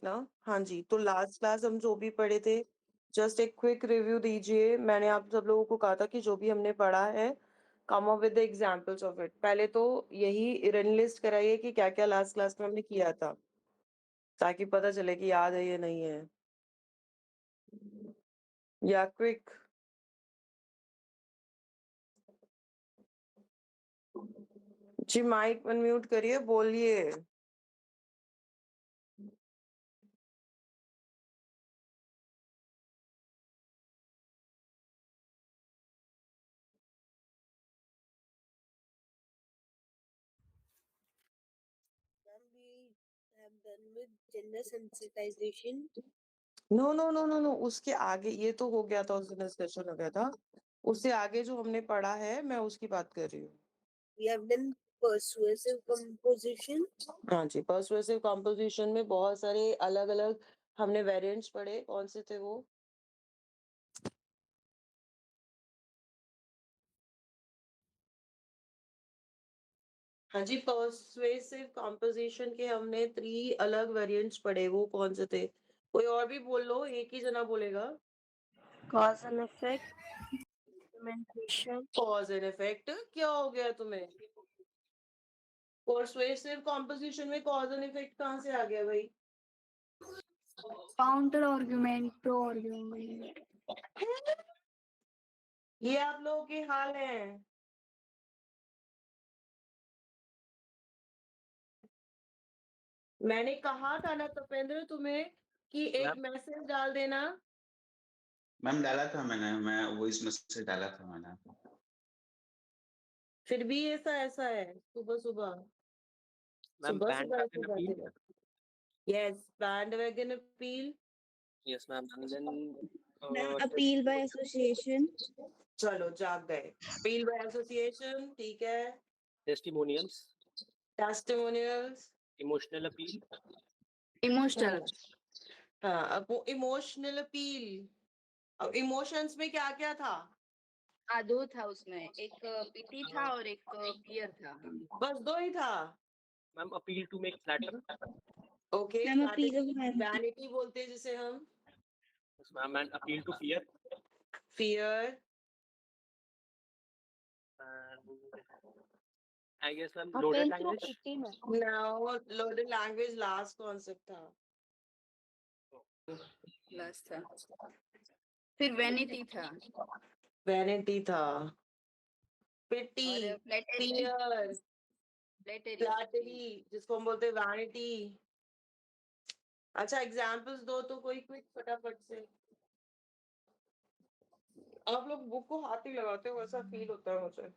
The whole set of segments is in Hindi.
ना? हाँ जी, तो लास्ट क्लास हम जो भी पढ़े थे, जस्ट एक क्विक रिव्यू दीजिए। मैंने आप सब लोगों को कहा था कि जो भी हमने पढ़ा है, come up with the examples of it. पहले तो यही रन लिस्ट कराइए कि क्या-क्या लास्ट क्लास में हमने किया था, ताकि पता चले कि याद है या नहीं है। या क्विक। जी, माइक अनम्यूट करिए, बोलिए। Ma'am, we have done with gender sensitization. No, no, no, no, no, उसके आगे ये तो हो गया था, उस दिन डिस्कशन हो गया था। उससे आगे जो हमने पढ़ा है, मैं उसकी बात कर रही हूँ। We have done persuasive composition. हाँ जी, पर्सुएसिव कंपोज़िशन में बहुत सारे अलग-अलग हमने वेरिएंट्स पढ़े, कौन से थे वो? हाँ जी, पर्सुएसिव कंपोज़िशन के हमने 3 अलग वेरिएंट्स पढ़े, वो कौन से थे? कोई और भी बोल लो, एक ही जना बोलेगा। Cause and effect, implementation. Cause and effect, क्या हो गया तुम्हें? पर्सुएसिव कंपोज़िशन में कॉज़ एंड इफेक्ट कहाँ से आ गया भई? Counter argument, pro argument. ये आप लोगों के हाल हैं। मैंने कहा था ना तपेंद्र तुम्हें कि एक मैसेज डाल देना। मैम डाला था मैंने, मैं वॉइस मैसेज डाला था मैंने। फिर भी ऐसा है सुबह-सुबह। मैम सुबह-सुबह ऐसी bandwagon बातें appeal. कर। Yes, bandwagon appeal. Yes, ma'am. And then appeal bye association. चलो जाग गए। अपील बाय एसोसिएशन, ठीक है। testimonials, testimonials. emotional appeal, emotional. हाँ, अब वो इमोशनल अपील। अब इमोशंस में क्या-क्या था? दो था उसमें, एक पीटी था और एक फियर था। बस 2 ही था। ma'am. Appeal to make flatter. Okay, ma'am appeal vanity बोलते हैं जिसे हम। Yes, ma'am. And appeal to fear. Fear. And I guess ma'am loaded language. Now loaded language last concept था। प्लस था, फिर वेनिटी था वैनिटी था। पिटी, और फियर, फ्लैटरी जिसको हम बोलते हैं वैनिटी। अच्छा, एग्जांपल्स दो तो कोई क्विक फटाफट से। आप लोग बुक को हाथ ही लगाते हो, ऐसा फील होता है मुझे।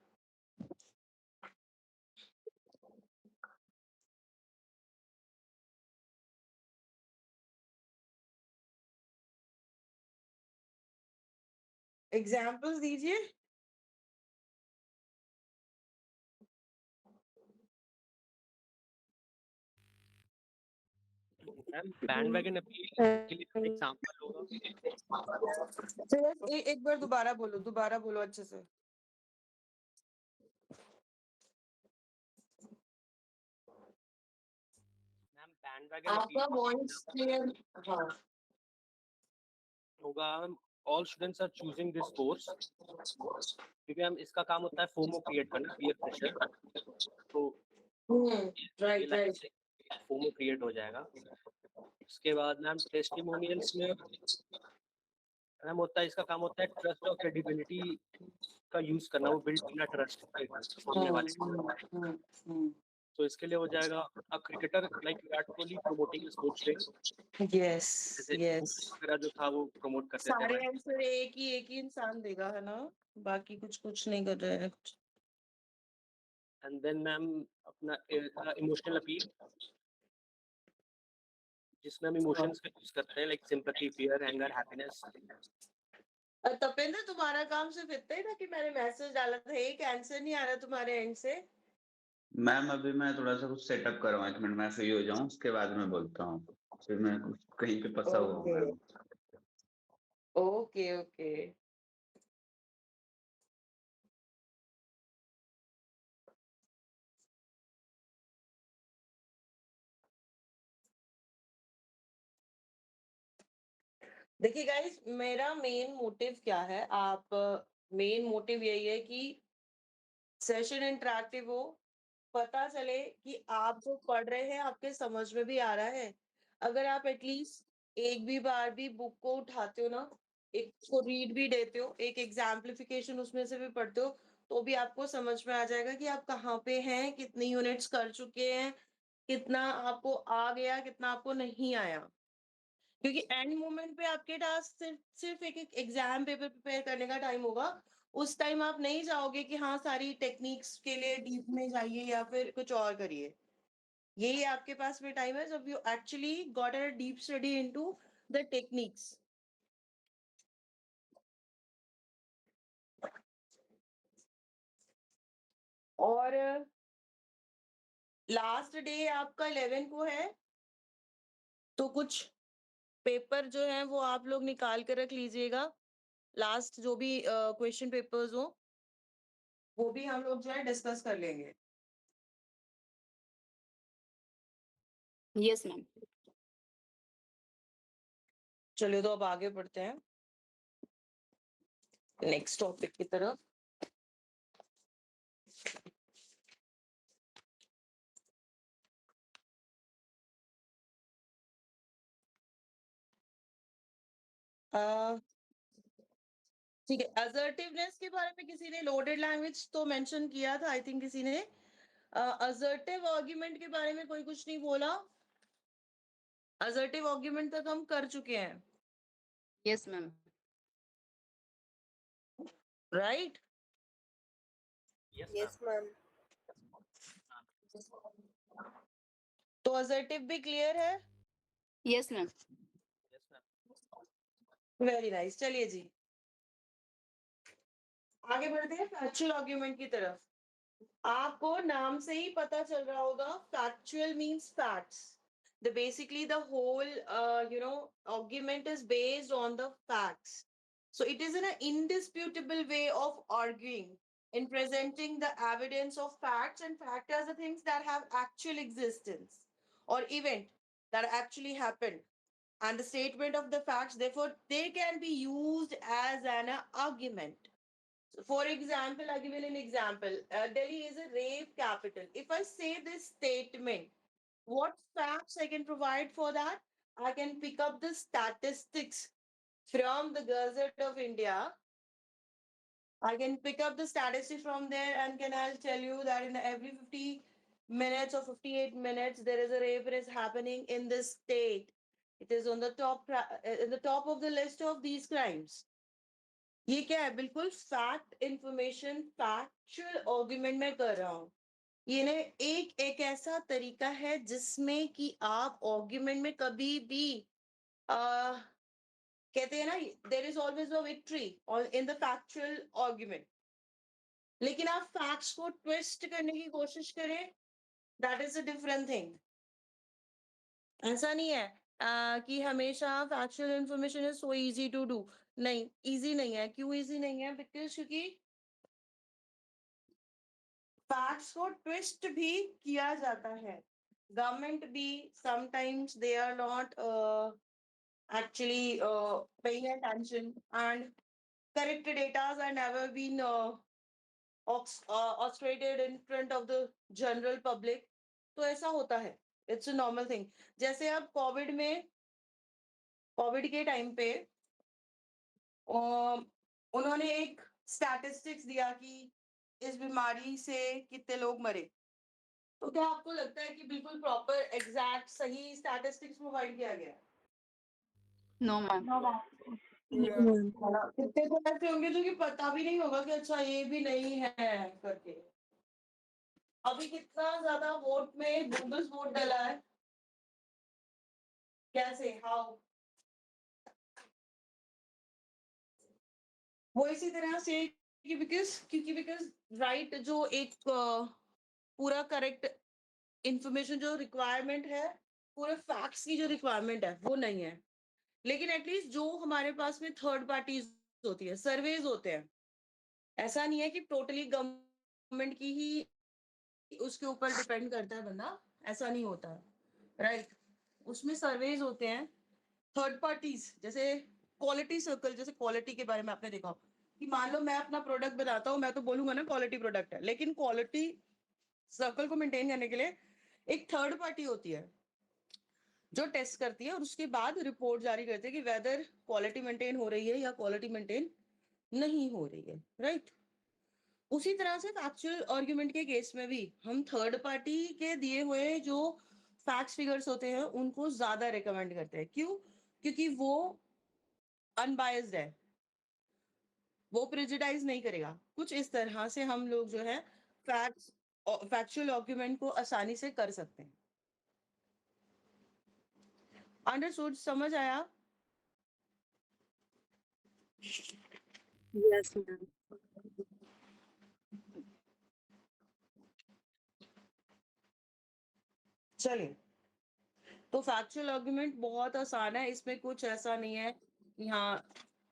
एग्जांपल्स दीजिए। Ma'am bandwagon appeal के लिए example होगा. एक बार दोबारा बोलो अच्छे से। Ma'am bandwagon आपका appeal वॉइस क्लियर। हाँ। होगा. All students are choosing this course क्योंकि हम इसका काम होता है FOMO क्रिएट करना, peer pressure. तो राइट राइट। FOMO क्रिएट हो जाएगा. उसके बाद मैम टेस्टिमोनियल्स में मैम होता है, इसका काम होता है ट्रस्ट और क्रेडिबिलिटी का यूज करना, वो बिल्ड करना ट्रस्ट सामने वाले. तो इसके लिए हो जाएगा a cricketer like Virat Kohli promoting sports day. Yes जैसे यस। वगैरह जो था वो प्रमोट करते थे. सारे आंसर एक ही इंसान देगा, है ना? बाकी कुछ नहीं कर रहे हैं कुछ। एंड देन मैम अपना इमोशनल अपील, जिसमें हम इमोशंस का यूज करते हैं like sympathy, fear, anger, happiness. Tapendra, तुम्हारा काम सिर्फ इतना ही था कि मैंने मैसेज डाला था, एक आंसर नहीं आ रहा तुम्हारे एंड से। मैम अभी मैं थोड़ा सा कुछ सेटअप कर रहा हूँ, 1 मिनट मैं फ्री हो जाऊँ उसके बाद मैं बोलता हूँ, फिर मैं कुछ कहीं पे फंसा हुआ हूँ मैम। Okay okay. देखिए गाइस, मेरा मेन मोटिव क्या है, आप मेन मोटिव यही है कि सेशन इंटरैक्टिव हो, पता चले कि आप जो पढ़ रहे हैं आपके समझ में भी आ रहा है। अगर आप एटलीस्ट एक भी बार भी बुक को उठाते हो ना, एक को रीड भी देते हो, एक एग्जाम्पलिफिकेशन उसमें से भी पढ़ते हो, तो भी आपको समझ में आ जाएगा कि आप कहाँ पे हैं, कितनी यूनिट्स कर चुके हैं, कितना आपको आ गया, कितना आपको नहीं आया। क्योंकि एंड मोमेंट पे आपके टास्क सिर्फ एक एग्जाम पेपर प्रिपेयर करने का टाइम होगा। उस टाइम आप नहीं चाहोगे कि हाँ सारी टेक्निक्स के लिए डीप में जाइए या फिर कुछ और करिए। यही आपके पास में टाइम है जब you actually got a deep study into the techniques. और लास्ट डे आपका 11 को है, तो कुछ पेपर जो है वो आप लोग निकाल कर रख लीजिएगा। लास्ट जो भी क्वेश्चन पेपर्स हो वो भी हम लोग जो है डिस्कस कर लेंगे। Yes ma'am. चलिए, तो अब आगे बढ़ते हैं नेक्स्ट टॉपिक की तरफ। अ, ठीक है, असर्टिवनेस के बारे में किसी ने लोडेड लैंग्वेज तो मेंशन किया था, आई थिंक किसी ने। असर्टिव आर्ग्यूमेंट के बारे में कोई कुछ नहीं बोला। असर्टिव आर्ग्यूमेंट तक हम कर चुके हैं, yes ma'am. Right? Yes Yes, ma'am. ma'am. तो असर्टिव भी क्लियर है? Yes ma'am. Yes ma'am. Very nice. चलिए जी, आगे बढ़ते हैं फैक्चुअल आर्ग्यूमेंट की तरफ। आपको नाम से ही पता चल रहा होगा, factual means facts. The basically the whole argument is based on the facts. So it is an indisputable way of arguing in presenting the evidence of facts, and fact are the things that have actual existence or event that actually happened, and the statement of the facts, therefore they can be used as an argument. So for example, I'll give you an example. Delhi is a rape capital. If I say this statement, what facts I can provide for that? I can pick up the statistics from the Gazette of India. I can pick up the statistics from there, and can I'll tell you that in every 50 minutes or 58 minutes there is a rape is happening in this state. It is on the in the top of the list of these crimes. ये क्या है? बिल्कुल फैक्ट इंफॉर्मेशन, फैक्चुअल आर्गुमेंट में कर रहा हूँ। ये ने एक ऐसा तरीका है जिसमें कि आप आर्गुमेंट में कभी भी आ, कहते हैं ना, there is always a victory in the factual argument. लेकिन आप फैक्ट्स को ट्विस्ट करने की कोशिश करें, that is a different thing. ऐसा नहीं है कि हमेशा factual information is so easy to do. नहीं, इजी नहीं है। क्यों इजी नहीं है? बिकॉज क्योंकि फैक्ट्स को ट्विस्ट भी किया जाता है। गवर्नमेंट भी sometimes they are not actually paying attention, and correct data are never been illustrated in front of the general public. तो ऐसा होता है, इट्स अ नॉर्मल थिंग। जैसे अब कोविड के टाइम पे उन्होंने एक स्टैटिस्टिक्स दिया कि इस बीमारी से कितने लोग मरे। तो क्या आपको लगता है कि बिल्कुल प्रॉपर एग्जैक्ट सही स्टैटिस्टिक्स प्रोवाइड किया गया है? No ma'am. No. है ना? कितने तो ऐसे होंगे जो कि पता भी नहीं होगा कि अच्छा ये भी नहीं है करके। अभी कितना ज्यादा वोट में बोगस वोट डला है, कैसे, हाउ? वो इसी तरह से कि बिकॉज राइट जो एक पूरा करेक्ट इंफॉर्मेशन जो रिक्वायरमेंट है, पूरे फैक्ट्स की जो रिक्वायरमेंट है वो नहीं है। लेकिन एटलीस्ट जो हमारे पास में थर्ड पार्टीज होती है, सर्वेज होते हैं। ऐसा नहीं है कि टोटली गवर्नमेंट की ही उसके ऊपर डिपेंड करता है बंदा, ऐसा नहीं होता, राइट? उसमें सर्वेज होते हैं, थर्ड पार्टीज, जैसे क्वालिटी सर्कल, जैसे क्वालिटी के बारे में आपने देखा हो कि मान लो मैं अपना प्रोडक्ट बनाता हूँ, मैं तो बोलूंगा ना क्वालिटी प्रोडक्ट है, लेकिन क्वालिटी सर्कल को मेंटेन करने के लिए एक थर्ड पार्टी होती है जो टेस्ट करती है और उसके बाद रिपोर्ट जारी करती है कि वेदर क्वालिटी मेंटेन हो रही है या क्वालिटी मेंटेन नहीं हो रही है, राइट। उसी तरह से फैक्चुअल आर्गुमेंट के केस में भी हम थर्ड पार्टी के दिए हुए जो फैक्ट्स फिगर्स होते हैं उनको ज्यादा रिकमेंड करते हैं। क्यों? क्योंकि वो अनबायस्ड है, वो प्रेजुडाइज नहीं करेगा। कुछ इस तरह से हम लोग जो है फैक्चुअल आर्गुमेंट को आसानी से कर सकते हैं। अंडरस्टूड? समझ आया? Yes, ma'am. चलिए, तो फैक्चुअल आर्गुमेंट बहुत आसान है, इसमें कुछ ऐसा नहीं है कि हाँ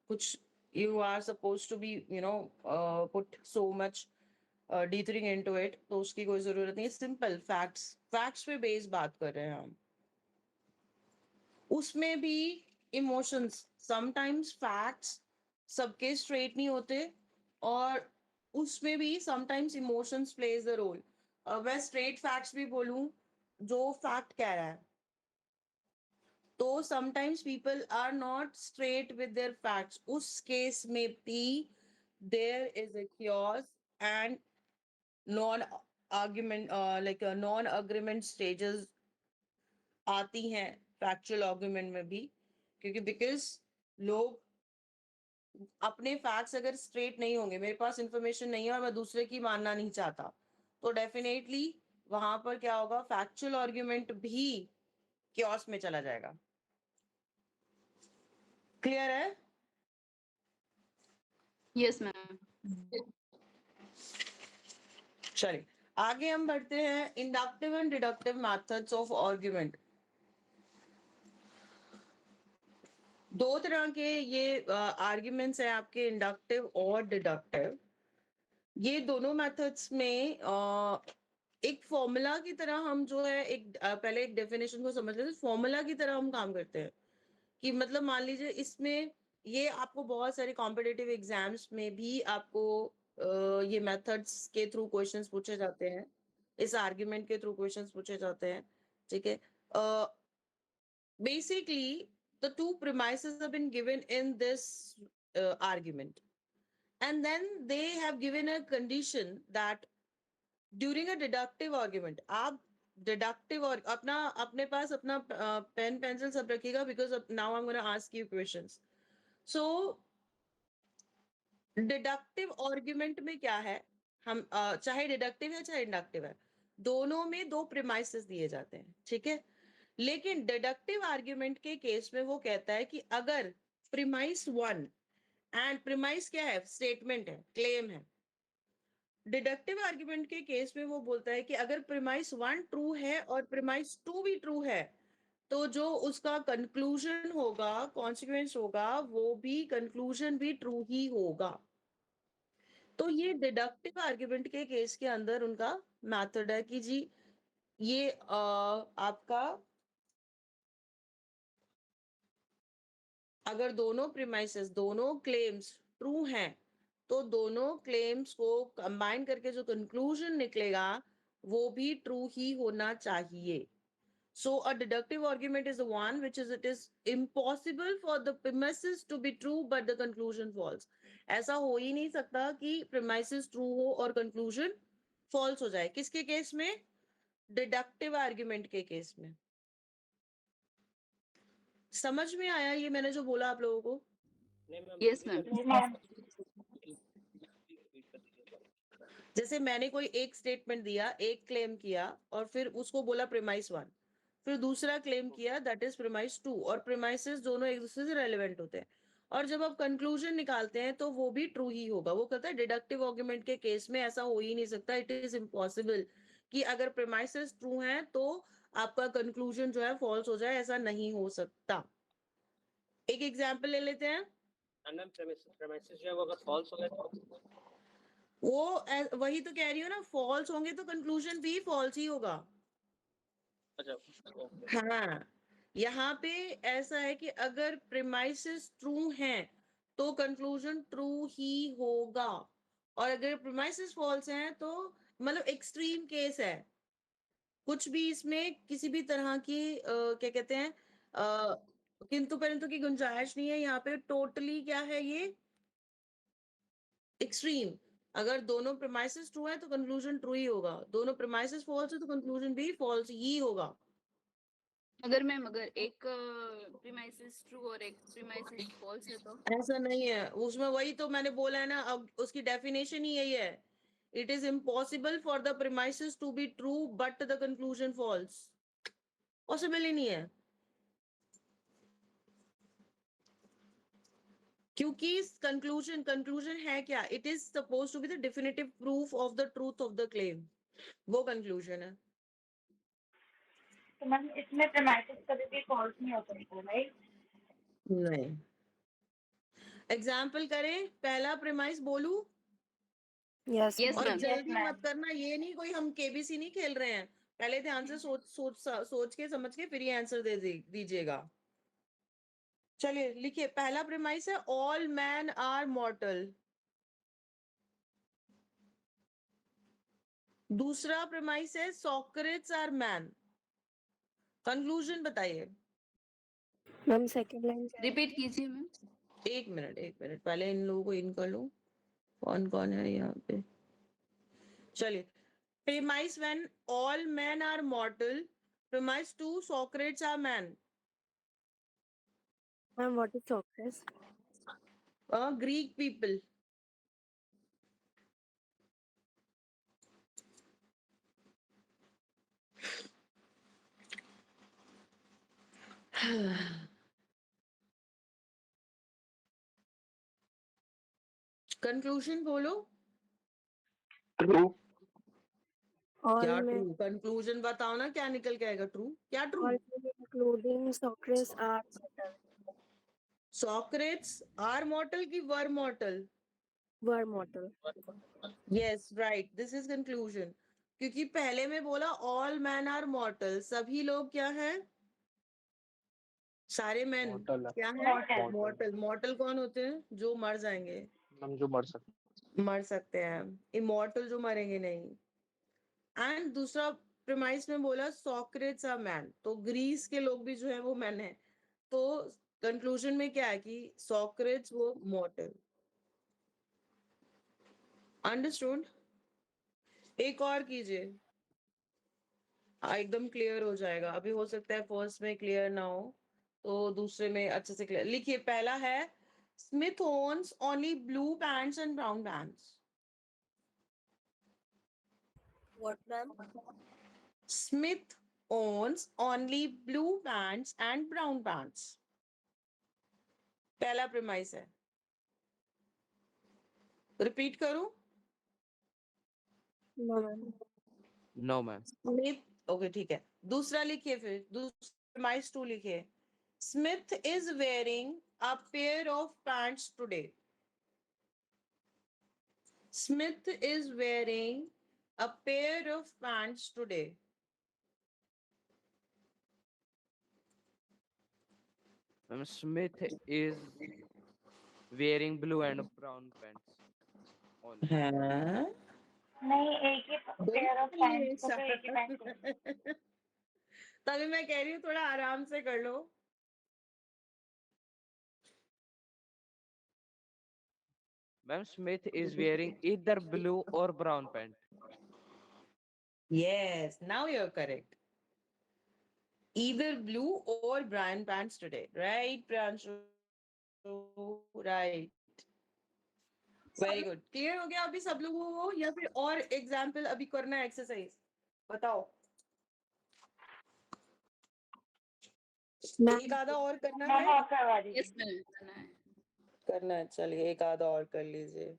कुछ you are suppose to be put so much dithering into it, तो उसकी कोई जरूरत नहीं है। सिंपल फैक्ट्स पे बेस बात कर रहे हैं हम। उसमें भी इमोशंस, समटाइम्स फैक्ट्स सबके स्ट्रेट नहीं होते, और उसमें भी sometimes emotions plays the role. मैं स्ट्रेट फैक्ट्स भी बोलूं जो फैक्ट कह रहा है, तो sometimes people are not straight with there facts. उस केस में भी there is a chaos and non argument like non agreement stages आती हैं फैक्चुअल आर्गुमेंट में भी, क्योंकि बिकॉज लोग अपने फैक्ट्स अगर स्ट्रेट नहीं होंगे, मेरे पास इंफॉर्मेशन नहीं है और मैं दूसरे की मानना नहीं चाहता, तो डेफिनेटली वहां पर क्या होगा, फैक्चुअल आर्गुमेंट भी क्योस में चला जाएगा। क्लियर है? Yes ma'am. चलिए आगे हम बढ़ते हैं। Inductive and deductive methods of argument. दो तरह के ये आर्ग्यूमेंट्स हैं आपके, इंडक्टिव और डिडक्टिव। ये दोनों मेथड्स में एक फॉर्मूला की तरह हम जो है पहले एक डेफिनेशन को समझ लेते हैं। फॉर्मूला की तरह हम काम करते हैं कि मतलब मान लीजिए इसमें ये आपको बहुत सारे कॉम्पिटिटिव एग्जाम्स में भी आपको ये मेथड्स के थ्रू क्वेश्चंस पूछे जाते हैं, इस आर्ग्यूमेंट के थ्रू क्वेश्चंस पूछे जाते हैं, ठीक है। Basically, the two premises have been given in this argument, and then they have given a condition that during a deductive argument, आप deductive और अपना अपने पास अपना पेन पेंसिल सब रखिएगा, because now I'm going to ask you questions. So deductive argument में क्या है, हम चाहे डिडक्टिव है चाहे इंडक्टिव है, दोनों में दो प्रीमाइसेस दिए जाते हैं, ठीक है। लेकिन डिडक्टिव आर्ग्यूमेंट के केस में वो कहता है कि अगर प्रीमाइस 1 एंड प्रीमाइस क्या है, स्टेटमेंट है, क्लेम है। डिडक्टिव आर्ग्यूमेंट के केस में वो बोलता है कि अगर प्रीमाइस 1 ट्रू है और प्रीमाइस 2 भी ट्रू है, तो जो उसका कंक्लूजन होगा, कॉन्सिक्वेंस होगा, वो भी कंक्लूजन भी ट्रू ही होगा। तो ये डिडक्टिव आर्ग्यूमेंट के केस के अंदर उनका मेथड है कि जी ये आपका अगर दोनों प्रीमाइसेस, दोनों क्लेम्स ट्रू हैं, तो दोनों क्लेम्स को कंबाइन करके जो कंक्लूजन निकलेगा वो भी ट्रू ही होना चाहिए। So a deductive argument is the one which is it is impossible for the premises to be true but the conclusion false. ऐसा हो ही नहीं सकता कि premises true हो और conclusion false हो जाए। किसके केस में? डिडक्टिव आर्ग्यूमेंट के केस में। समझ में आया ये मैंने जो बोला आप लोगों को? नहीं मैम, यस repeat मैम। कर दीजिए। जैसे मैंने कोई एक स्टेटमेंट दिया, एक क्लेम किया और फिर उसको बोला प्रीमाइस 1, फिर दूसरा क्लेम किया दैट इज प्रीमाइस 2, और प्रीमाइसेस दोनों एक दूसरे से रेलेवेंट होते हैं, और जब आप कंक्लूजन निकालते हैं तो वो भी ट्रू ही होगा। वो कहता है डिडक्टिव आर्गुमेंट के केस में ऐसा हो ही नहीं सकता, इट इज इम्पॉसिबल कि अगर प्रीमाइसेस ट्रू हैं तो आपका कंक्लूजन जो है फॉल्स हो जाए, ऐसा नहीं हो सकता। एक एग्जाम्पल ले लेते हैं। मैम प्रेमिसेस जो है वो अगर फॉल्स हो गए तो वही तो कह रही हूँ ना, फॉल्स होंगे तो कंक्लूजन भी फॉल्स ही होगा। अच्छा, ओके। हाँ, यहाँ पे ऐसा है कि अगर प्रीमाइसेस ट्रू हैं तो कंक्लूजन ट्रू ही होगा, और अगर प्रीमाइसेस फॉल्स हैं तो मतलब एक्सट्रीम केस है, कुछ भी इसमें किसी भी तरह की क्या कहते हैं किंतु परंतु की गुंजाइश नहीं है। यहाँ पे टोटली क्या है ये, एक्सट्रीम। अगर दोनों प्रीमाइसेस ट्रू है तो कंक्लूजन ट्रू ही होगा, दोनों प्रीमाइसेस फॉल्स है तो कंक्लूजन भी फॉल्स ही होगा। अगर मैम अगर एक प्रीमाइसेस ट्रू और एक प्रीमाइसेस फॉल्स है तो ऐसा नहीं है, उसमें वही तो मैंने बोला है ना, अब उसकी डेफिनेशन ही यही है, it is impossible for the premises to be true but the conclusion false, possible ही नहीं है, क्योंकि कंक्लूजन कंक्लूजन है क्या, it is suppose to be the definitive proof of the truth of the claim, वो कंक्लूजन है। तो मैम इसमें प्रीमाइसेस कभी भी फॉल्स नहीं हो सकता, राइट? नहीं, एग्जाम्पल करें, पहला प्रीमाइस बोलू, यस यस और मैम। जल्दी ma'am. मत करना, ये नहीं कोई हम केबीसी नहीं खेल रहे हैं, पहले ध्यान से सोच के समझ के फिर ये आंसर दीजिएगा। चलिए लिखिए, पहला प्रीमाइस है ऑल मैन आर मॉर्टल। दूसरा प्रीमाइस है सॉक्रेट्स आर मैन। कंक्लूजन बताइए। मैम सेकंड लाइन रिपीट कीजिए मैम। एक मिनट पहले इन लोगों को इन कर लो, कौन कौन है यहाँ पे। चलिए, premise when all man are mortal, premise two Socrates are man. Ma'am what is Socrates? Greek people. Conclusion बोलो। ट्रू। ऑल क्या में ट्रू? कंक्लूजन बताओ ना, क्या निकल के आएगा ट्रू, क्या true? All including Socrates are mortal. Socrates are mortal की were mortal? Were mortal. Yes right, this is conclusion, क्योंकि पहले में बोला ऑल मैन आर मॉर्टल, सभी लोग क्या है, सारे मैन मॉर्टल है। क्या है, Mortal. मॉर्टल। मॉर्टल कौन होते हैं? जो मर जाएंगे, हम जो मर सकते मर सकते हैं, इमॉर्टल जो मरेंगे नहीं। एंड दूसरा प्रीमाइस में बोला सॉक्रेट्स आर मैन, तो ग्रीस के लोग भी जो है वो मैन है, तो कंक्लूजन में क्या है कि सॉक्रेट्स वो मॉर्टल। अंडरस्टूड? एक और कीजिए, एकदम क्लियर हो जाएगा। अभी हो सकता है फर्स्ट में क्लियर ना हो तो दूसरे में अच्छे से क्लियर। लिखिए, पहला है Smith owns only blue pants and brown pants. What ma'am? Smith owns only blue pants and brown pants, पहला प्रीमाइस है। रिपीट करूं? No ma'am. No ma'am. Smith, okay ठीक है। दूसरा लिखिए, फिर दूसरा प्रीमाइस टू लिखिए, Smith is wearing a pair of pants today. Smith is wearing a pair of pants today. Ma'am Smith is wearing blue and brown pants only. हाँ, नहीं, एक ही पेयर ऑफ पैंट्स को तो एक ही पैंट तभी मैं कह रही हूँ थोड़ा आराम से कर लो। Ma'am Smith is wearing either blue or brown pant. Yes, now you're correct. Either blue or brown pants today, right, Pranshu? Right. Very good. Clear हो गया अभी सब लोगों को, या फिर और एग्जाम्पल अभी करना है एक्सरसाइज? बताओ। एक आधा और करना मैम है? और करवा दीजिए। यस मैम करना है। करना है, चलिए एक आधा और कर लीजिए।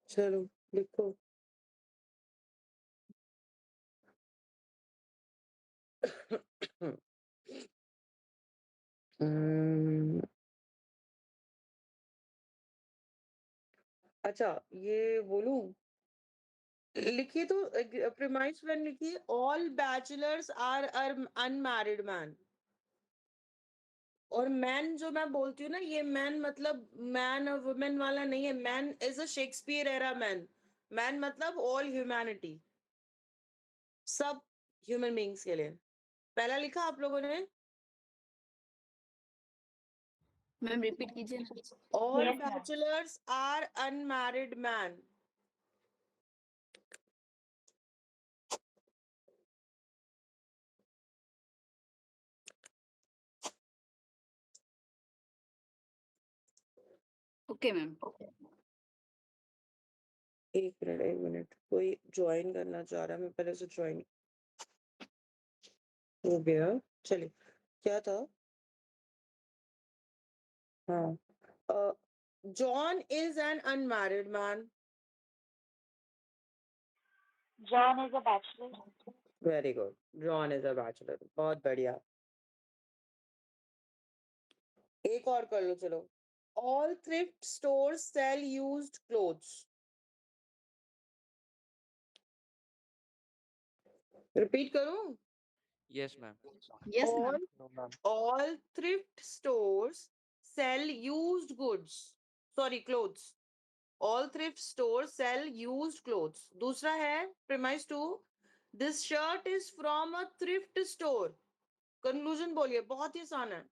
चलो लिखो। अच्छा ये बोलूं, लिखिए तो प्रीमाइस वन लिखिए, all bachelors are unmarried man. और मैन जो मैं बोलती हूँ ना, ये मैन मतलब मैन और वुमेन वाला नहीं है, man is a Shakespeare era man. Man मतलब ऑल ह्यूमैनिटी, सब ह्यूमन बींग्स के लिए। पहला लिखा आप लोगों ने, मैम रिपीट कीजिए ना। All Yes, ma'am. Bachelors are unmarried man. Okay ma'am. एक मिनट कोई ज्वाइन करना चाह रहा है, मैं पहले से ज्वाइन हो गया। चलिए, क्या था? हाँ, John is an unmarried man. John is a bachelor. Very good, John is a bachelor, बहुत बढ़िया। एक और कर लो चलो, all thrift stores sell used clothes. Repeat करूं? Yes, ma'am. Yes ma'am. All No, ma'am. all thrift stores sell used goods. Sorry, clothes. All thrift stores sell used clothes. दूसरा है premise 2. This shirt is from a thrift store. Conclusion बोलिए, बहुत ही आसान है.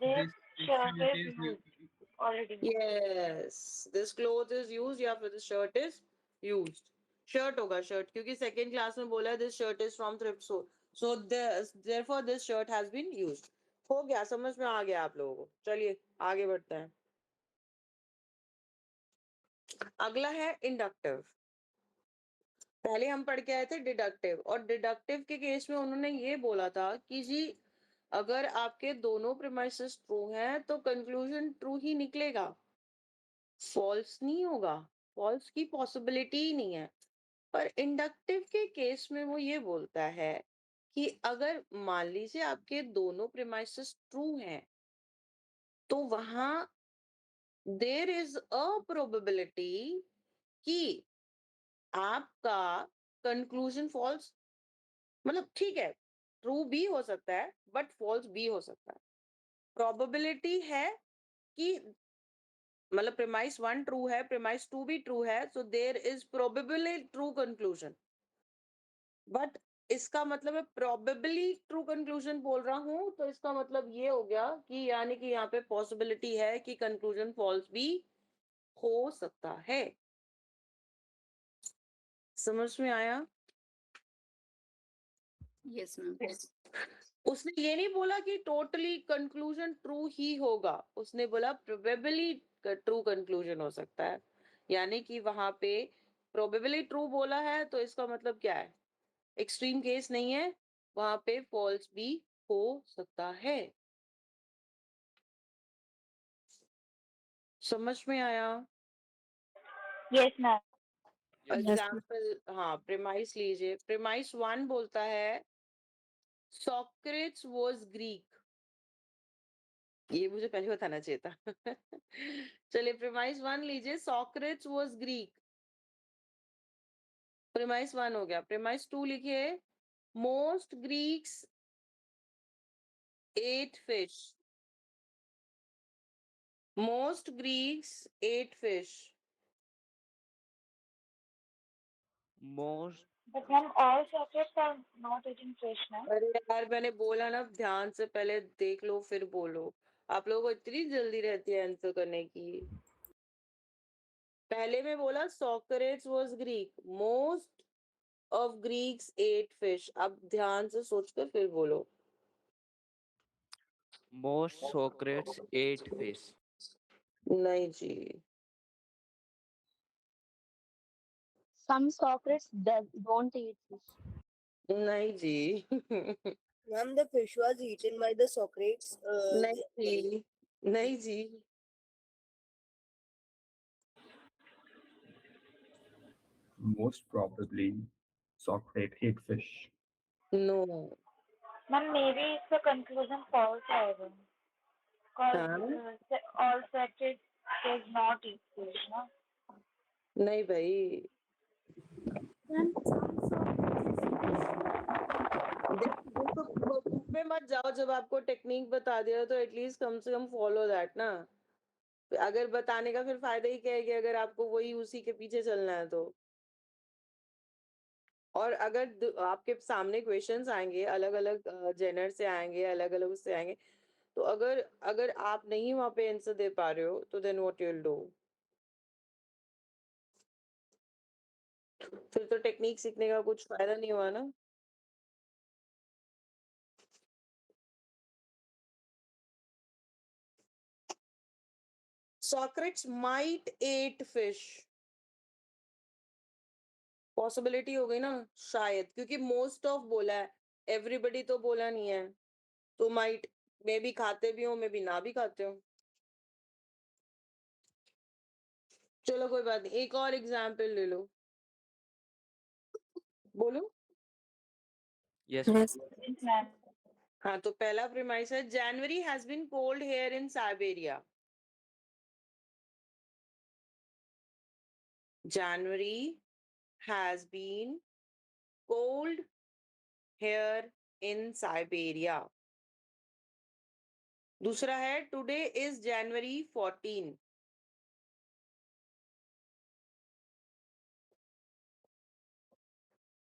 This shirt is used already. Yes, this cloth is used या फिर this shirt is used. Shirt होगा shirt, क्योंकि second class में बोला है this shirt is from thrift store. So therefore this shirt has been used. हो गया, समझ में आ गया आप लोगों को. चलिए आगे बढ़ते हैं. अगला है इंडक्टिव. पहले हम पढ़ के आए थे डिडक्टिव, और डिडक्टिव के केस में उन्होंने ये बोला था कि जी अगर आपके दोनों प्रीमाइसेस ट्रू हैं तो कंक्लूजन ट्रू ही निकलेगा, फॉल्स नहीं होगा, फॉल्स की पॉसिबिलिटी ही नहीं है. पर इंडक्टिव के केस में वो ये बोलता है कि अगर मान लीजिए आपके दोनों प्रीमाइसेस ट्रू हैं तो वहां देयर इज अ प्रोबेबिलिटी कि आपका कंक्लूजन फॉल्स, मतलब ठीक है ट्रू भी हो सकता है बट फॉल्स भी हो सकता है. प्रोबेबिलिटी है कि मतलब प्रीमाइस 1 ट्रू है, प्रीमाइस 2 भी ट्रू है, so there is probably true conclusion. But इसका मतलब है प्रोबेबली ट्रू कंक्लूजन बोल रहा हूं, तो इसका मतलब ये हो गया कि यानी कि यहाँ पे पॉसिबिलिटी है कि कंक्लूजन फॉल्स भी हो सकता है. समझ में आया? Yes ma'am. उसने ये नहीं बोला कि टोटली कंक्लूजन ट्रू ही होगा, उसने बोला प्रोबेबली ट्रू कंक्लूजन हो सकता है. यानी कि वहां पे प्रोबेबली ट्रू बोला है तो इसका मतलब क्या है, एक्सट्रीम केस नहीं है, वहां पे फॉल्स भी हो सकता है. समझ में आया? Yes, ma'am. Yes, ma'am. Example, हाँ प्रीमाइस लीजिए. प्रीमाइस 1 बोलता है सॉक्रेट्स वाज ग्रीक. ये मुझे पहले बताना चाहिए था. चलिए प्रीमाइस 1 लीजिए, सॉक्रेट्स वाज ग्रीक. प्रीमाइस 1 हो गया. प्रीमाइस 2 लिखिए, most Greeks ate fish. Most Greeks ate fish. Most. But ma'am, all chocolates are not eating fish, ma'am. अरे यार मैंने बोला ना, ध्यान से पहले देख लो फिर बोलो. आप लोगों को इतनी जल्दी रहती है आंसर करने की. पहले में बोला Socrates was Greek, most of Greeks ate fish. अब ध्यान से सोचकर फिर बोलो. Most Socrates ate fish. नहीं जी. Some Socrates don't eat fish. नहीं जी. Ma'am, the fish was eaten by the Socrates. नहीं जी. नहीं जी. Most probably, Socrates ate fish. No. Ma'am, maybe it's the conclusion false however. Because हाँ all chocolates does not eat fish, no? नहीं भाई, वो तो बुक में मत जाओ, जब आपको टेक्निक बता दिया तो एटलीस्ट कम से कम फॉलो दैट ना। अगर बताने का फिर फायदा ही क्या है कि अगर आपको वही उसी के पीछे चलना है तो। और अगर आपके सामने क्वेश्चंस आएंगे अलग अलग जेनर से आएंगे, अलग अलग उससे आएंगे, तो अगर अगर आप नहीं वहां पे आंसर दे पा रहे हो तो then what you will do? फिर तो टेक्निक सीखने का कुछ फायदा नहीं हुआ ना। Socrates might ate fish. Possibility हो गई ना, शायद, क्योंकि मोस्ट ऑफ बोला है, एवरीबडी तो बोला नहीं है, तो माइट मे बी खाते भी हो, मे बी ना भी खाते हो। चलो कोई बात नहीं, एक और एग्जाम्पल ले लो, बोलो। Yes. Yes, ma'am. हाँ, तो पहला प्रीमाइस है, January has been cold here in Siberia. January has been cold here in Siberia. दूसरा है, today is January 14।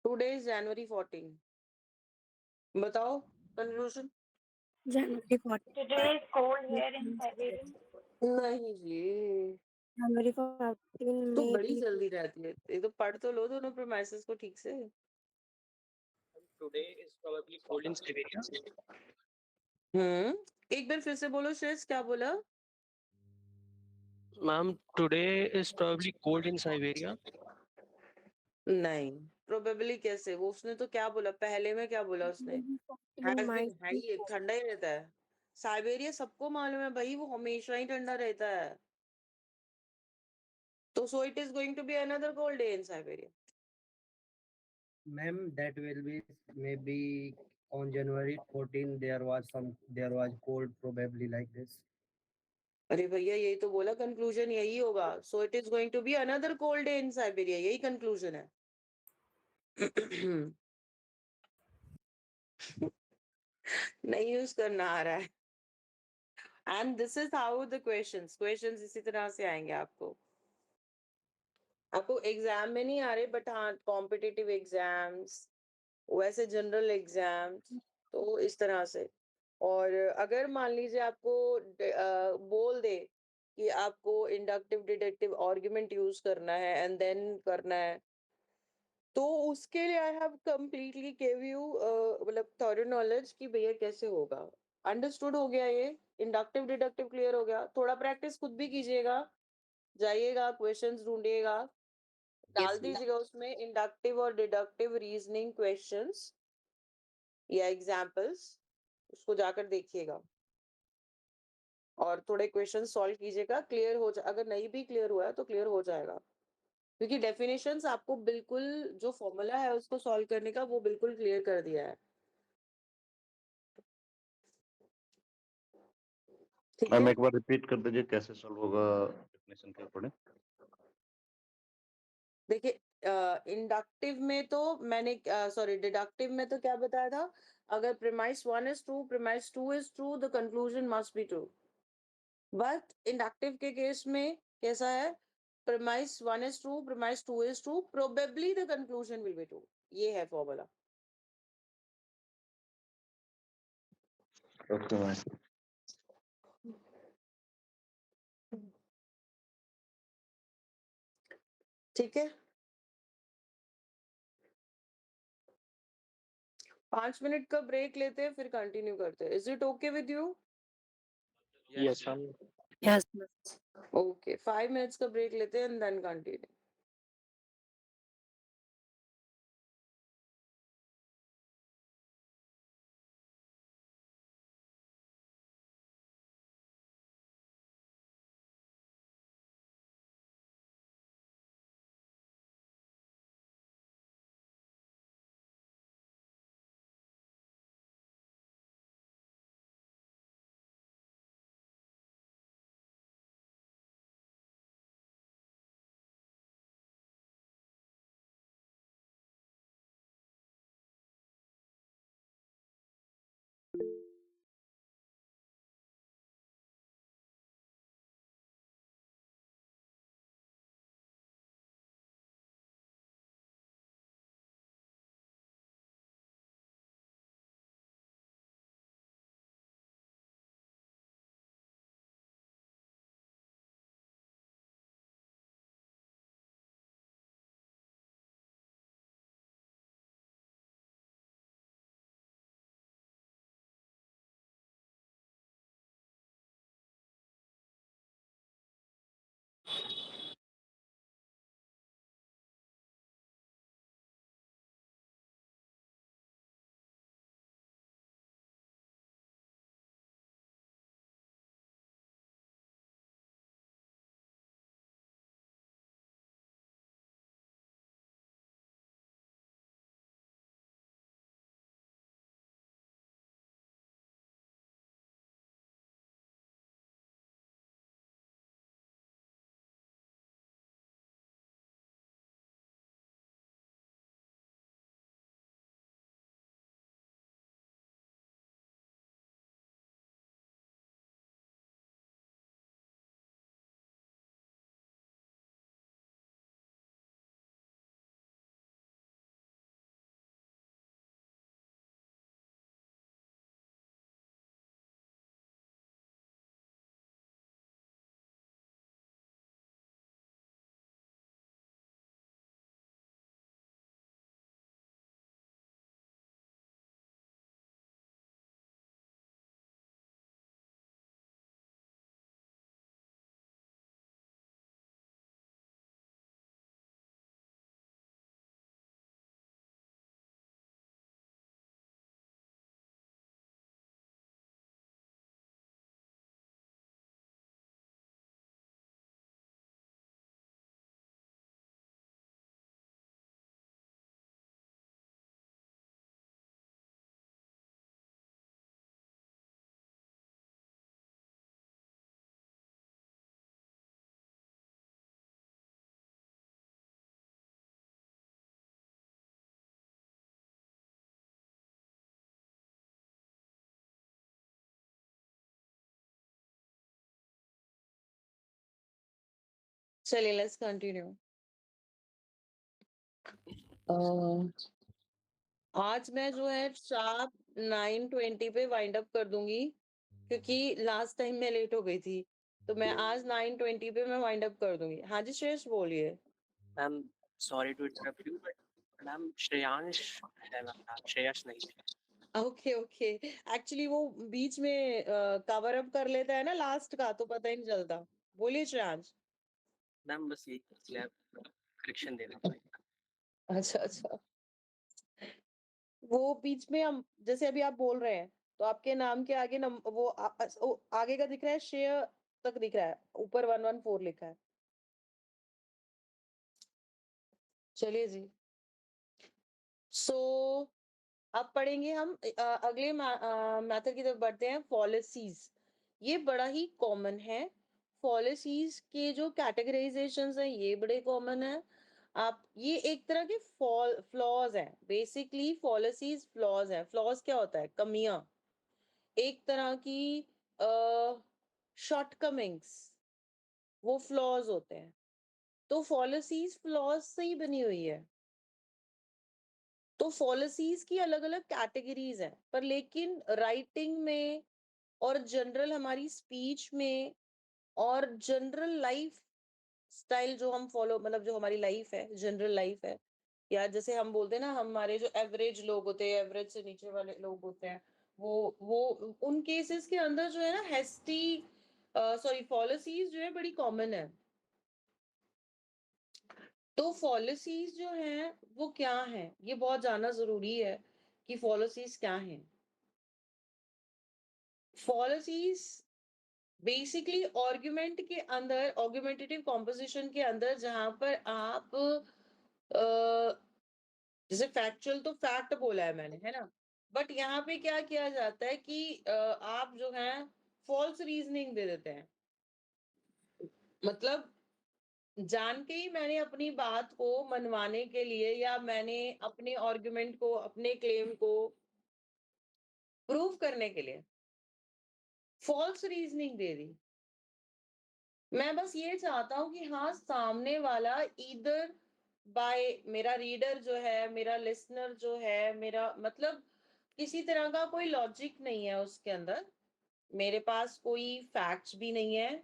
Today is January 14। बताओ conclusion. January 14. Today is cold here in Siberia. नहीं जी, January 14 तो may बड़ी be जल्दी रहती है, ये तो पढ़ तो लो दोनों प्रीमाइसेस को ठीक से। Today is probably cold in Siberia. एक बार फिर से बोलो श्रेष्ठ, क्या बोला? Ma'am, today is probably cold in Siberia. नहीं, प्रोबेबली कैसे, वो उसने तो क्या बोला पहले में, क्या बोला उसने? हैज बीन, है ही ठंडा ही रहता है साइबेरिया, सबको मालूम है भाई, वो हमेशा ही ठंडा रहता है। तो so it is going to be another cold day in Siberia. Ma'am, that will be maybe on January 14 there was cold probably like this. अरे भैया, यही तो बोला, कंक्लूजन यही होगा, so it is going to be another cold day in Siberia, यही कंक्लूजन है। नहीं यूज करना आ रहा है। And this is how the questions इसी तरह से आएंगे आपको। आपको एग्जाम में नहीं आ रहे, बट हाँ कॉम्पिटिटिव एग्जाम्स, वैसे जनरल एग्जाम्स, तो इस तरह से। और अगर मान लीजिए आपको बोल दे कि आपको इंडक्टिव डिडक्टिव आर्गुमेंट यूज करना है एंड देन करना है, तो उसके लिए I have completely give you मतलब थॉरो नॉलेज कि भैया कैसे होगा। अंडरस्टूड हो गया ये? इंडक्टिव डिडक्टिव क्लियर हो गया? थोड़ा प्रैक्टिस खुद भी कीजिएगा, जाइएगा क्वेश्चंस ढूंढिएगा, डाल दीजिएगा उसमें इंडक्टिव और डिडक्टिव रीजनिंग क्वेश्चंस या एग्जाम्पल्स, उसको जाकर देखिएगा और थोड़े क्वेश्चन सॉल्व कीजिएगा, क्लियर हो जाए। अगर नहीं भी क्लियर हुआ है तो क्लियर हो जाएगा, क्योंकि डेफिनेशंस आपको बिल्कुल, जो फॉर्मूला है उसको सॉल्व करने का, वो बिल्कुल क्लियर कर दिया है। ठीक मैम है, एक बार रिपीट कर दीजिए कैसे सॉल्व होगा डेफिनेशन के अकॉर्डिंग। देखिए इंडक्टिव में तो मैंने, सॉरी डिडक्टिव में तो क्या बताया था, अगर premise 1 is true, premise 2 is true, the conclusion must be true. But inductive के केस में कैसा है, premise 1 is true, premise 2 is true, probably the conclusion will be true, ये है फॉर्मूला। Okay ma'am. ठीक है, 5 मिनट का ब्रेक लेते हैं, फिर कंटिन्यू करते हैं। Is it okay with you? Yes, ma'am. yes. Okay, 5 minutes का ब्रेक लेते हैं एंड देन कंटिन्यू। चलिए लेट्स कंटिन्यू। आज मैं जो है शार्प 9:20 पे वाइंड अप कर दूंगी, क्योंकि लास्ट टाइम मैं लेट हो गई थी, तो मैं आज 9:20 पे मैं वाइंड अप कर दूंगी। हाँ जी श्रेयस बोलिए। Ma'am sorry to interrupt you, but ma'am Shreyansh है मैम, श्रेयस नहीं है। ओके ओके, एक्चुअली वो बीच में कवर अप कर लेता है ना लास्ट का, तो पता ही नहीं चलता। बोलिए श्रेयांश। मैम बस ये करेक्शन देना था। अच्छा अच्छा, वो बीच में हम जैसे अभी आप बोल रहे हैं, तो आपके नाम के आगे वो आगे का दिख रहा है, श्रेय तक दिख रहा है, ऊपर 114 लिखा है। चलिए जी, सो अब पढ़ेंगे हम अगले मैथड की तरफ बढ़ते हैं, फॉलिसीज। ये बड़ा ही कॉमन है। फॉलिसीज के जो कैटेगराइजेशंस हैं ये बड़े कॉमन है। आप ये एक तरह के फ्लॉज हैं, बेसिकली फॉलिसीज फ्लॉज हैं। फ्लॉज क्या होता है? कमियां, एक तरह की शॉर्टकमिंग्स, वो फ्लॉज होते हैं। तो फॉलिसीज फ्लॉज से ही बनी हुई है। तो फॉलिसीज की अलग अलग कैटेगरीज हैं, पर लेकिन राइटिंग में और जनरल हमारी स्पीच में और जनरल लाइफ स्टाइल जो हम फॉलो, मतलब जो हमारी लाइफ है, जनरल लाइफ है, या जैसे हम बोलते हैं ना, हमारे जो एवरेज लोग होते हैं, एवरेज से नीचे वाले लोग होते हैं, वो उन केसेस के अंदर जो है ना, हेस्टी सॉरी फॉलिसीज जो है बड़ी कॉमन है। तो फॉलिसीज जो हैं वो क्या हैं, ये बहुत जानना जरूरी है कि फॉलिसीज क्या हैं। फॉलिसीज बेसिकली आर्गुमेंट के अंदर, आर्गुमेंटेटिव कॉम्पोजिशन के अंदर, जहां पर आप जैसे फैक्चुअल तो फैक्ट बोला है मैंने, है ना, बट यहाँ पे क्या किया जाता है कि आप जो है फॉल्स रीजनिंग दे देते हैं। मतलब जान के ही मैंने अपनी बात को मनवाने के लिए, या मैंने अपने आर्गुमेंट को, अपने क्लेम को प्रूव करने के लिए फॉल्स रीजनिंग दे दी। मैं बस ये चाहता हूं कि हाँ, सामने वाला इधर बाय, मेरा रीडर जो है, मेरा लिसनर जो है, मेरा मतलब किसी तरह का कोई लॉजिक नहीं है उसके अंदर, मेरे पास कोई फैक्ट्स भी नहीं है,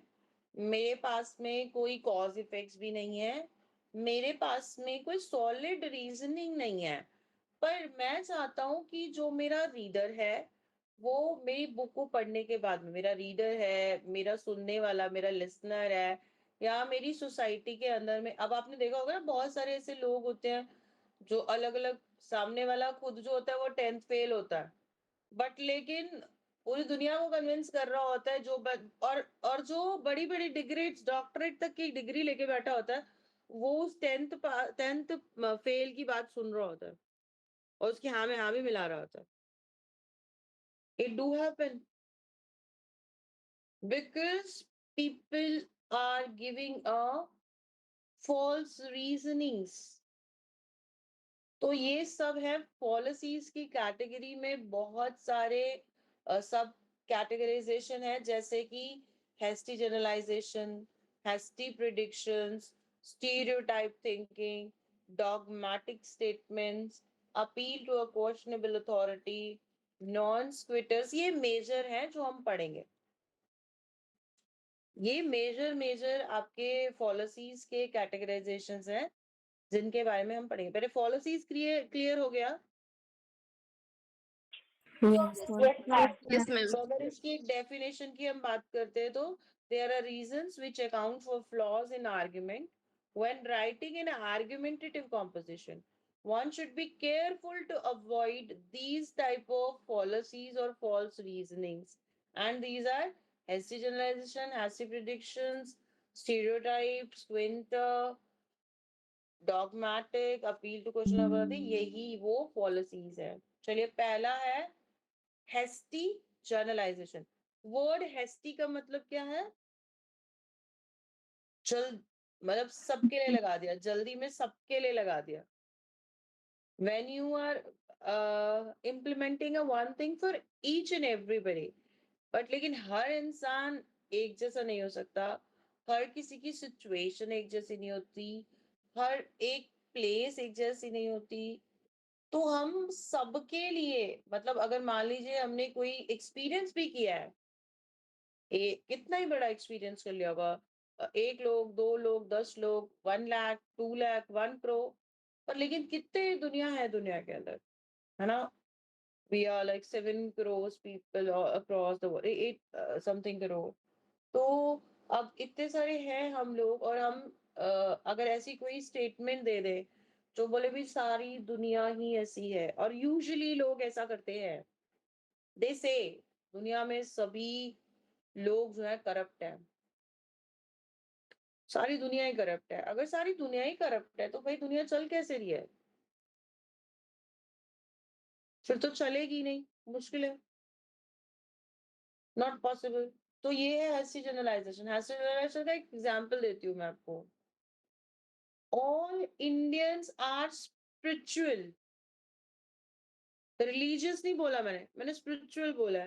मेरे पास में कोई कॉज इफेक्ट्स भी नहीं है, मेरे पास में कोई सॉलिड रीजनिंग नहीं है, पर मैं चाहता हूं कि जो मेरा रीडर है, वो मेरी बुक को पढ़ने के बाद में, मेरा रीडर है, मेरा सुनने वाला, मेरा लिसनर है, या मेरी सोसाइटी के अंदर में, अब आपने देखा होगा ना, बहुत सारे ऐसे लोग होते हैं जो अलग अलग, सामने वाला खुद जो होता है वो 10th फेल होता है, बट लेकिन पूरी दुनिया को कन्विंस कर रहा होता है, और जो बड़ी बड़ी डिग्री, डॉक्टरेट तक की डिग्री लेके बैठा होता है, वो उस 10th फेल की बात सुन रहा होता है और उसकी हाँ में हाँ भी मिला रहा होता है। It do happen because people are giving a false reasonings. तो ये सब है पॉलिसीज की कैटेगरी में, बहुत सारे सब कैटेगराइजेशन है, जैसे कि hasty generalization, hasty predictions, stereotype thinking, dogmatic statements, appeal to a questionable authority, non sequiturs. ये मेजर है जो हम पढ़ेंगे। ये मेजर मेजर आपके पॉलिसीज के कैटेगराइजेशंस हैं जिनके बारे में हम पढ़ेंगे। पहले पॉलिसीज क्लियर हो गया। Yes, ma'am. Yes, ma'am. तो अगर इसकी एक डेफिनेशन की हम बात करते हैं, तो there are reasons which account for flaws in argument when writing in argumentative composition, one should be careful to avoid these type of fallacies or false reasonings, and these are hasty generalization, hasty predictions, stereotypes, squinter, dogmatic, appeal to question authority, यही वो policies है। चलिए, पहला है हेस्टी जर्नलाइजेशन। वर्ड हेस्टी का मतलब क्या है? जल्द, मतलब सबके लिए लगा दिया, जल्दी में सबके लिए लगा दिया। when you are implementing a one thing for each and everybody, but लेकिन हर इंसान एक जैसा नहीं हो सकता, हर किसी की सिचुएशन एक जैसी नहीं होती, हर एक प्लेस एक जैसी नहीं होती। तो हम सबके लिए मतलब अगर मान लीजिए हमने कोई एक्सपीरियंस भी किया है, कितना ही बड़ा एक्सपीरियंस कर लिया होगा, 1 लोग 2 लोग 10 लोग 1 लाख 2 लाख 1 करोड़, पर लेकिन कितने दुनिया है दुनिया के अंदर, है ना? We are like 7 crores people across the world, 8 something crore। तो अब इतने सारे हैं हम लोग, और हम अगर ऐसी कोई स्टेटमेंट दे दे जो बोले भी सारी दुनिया ही ऐसी है, और यूजुअली लोग ऐसा करते हैं, दे से दुनिया में सभी लोग जो है करप्ट है, सारी दुनिया ही करप्ट है। अगर सारी दुनिया ही करप्ट है तो भाई दुनिया चल कैसे रही है? फिर तो चलेगी नहीं, मुश्किल है, नॉट पॉसिबल। तो ये है हैस्टी जनरलाइजेशन। हैस्टी जनरलाइजेशन का एक एग्जांपल देती हूँ मैं आपको। All Indians are spiritual. Religious नहीं बोला मैंने स्पिरिचुअल बोला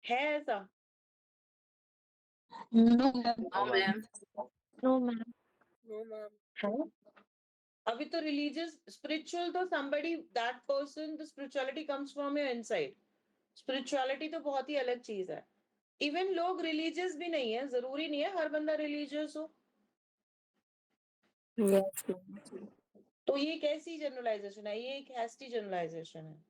है ऐसा? No, ma'am. No, ma'am. No, ma'am. No, ma'am. है? अभी तो रिलीजियस स्पिरिचुअल तो somebody that person the spirituality comes from your inside। Spirituality तो बहुत ही अलग चीज है। इवन लोग रिलीजियस भी नहीं है, जरूरी नहीं है हर बंदा रिलीजियस हो। Yes, ma'am. तो ये कैसी जनरलाइजेशन है? ये एक हैस्टी जनरलाइजेशन है।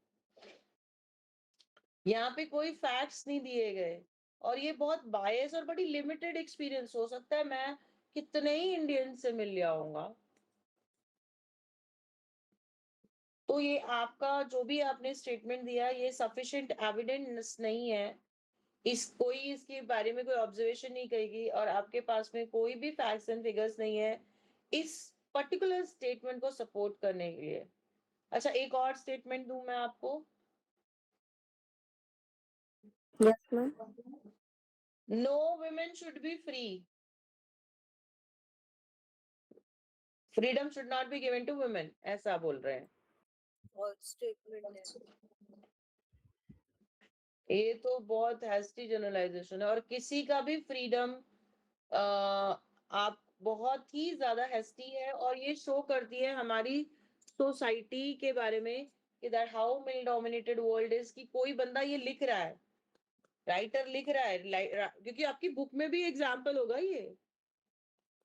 यहाँ पे कोई फैक्ट्स नहीं दिए गए, और ये बहुत बायस और बड़ी लिमिटेड एक्सपीरियंस हो सकता है। मैं कितने ही इंडियन से मिल लिया होऊंगा, तो ये आपका जो भी आपने स्टेटमेंट दिया ये सफिशिएंट एविडेंस नहीं है। कोई इसके बारे में कोई ऑब्जर्वेशन नहीं करेगी, और आपके पास में कोई भी फैक्ट्स एंड फिगर्स नहीं है इस पर्टिकुलर स्टेटमेंट को सपोर्ट करने के लिए। अच्छा, एक और स्टेटमेंट दूं मैं आपको। Yes, ma'am. No women should be free, freedom should not be given to women, ऐसा बोल रहे हैं। False statement है। ये तो बहुत हैस्टी जनरलाइजेशन है, और किसी का भी फ्रीडम आप बहुत ही ज्यादा हैस्टी है, और ये शो करती है हमारी सोसाइटी के बारे में कि that how male dominated world is. कि कोई बंदा ये लिख रहा है, राइटर लिख रहा है, क्योंकि आपकी बुक में भी एग्जाम्पल होगा, ये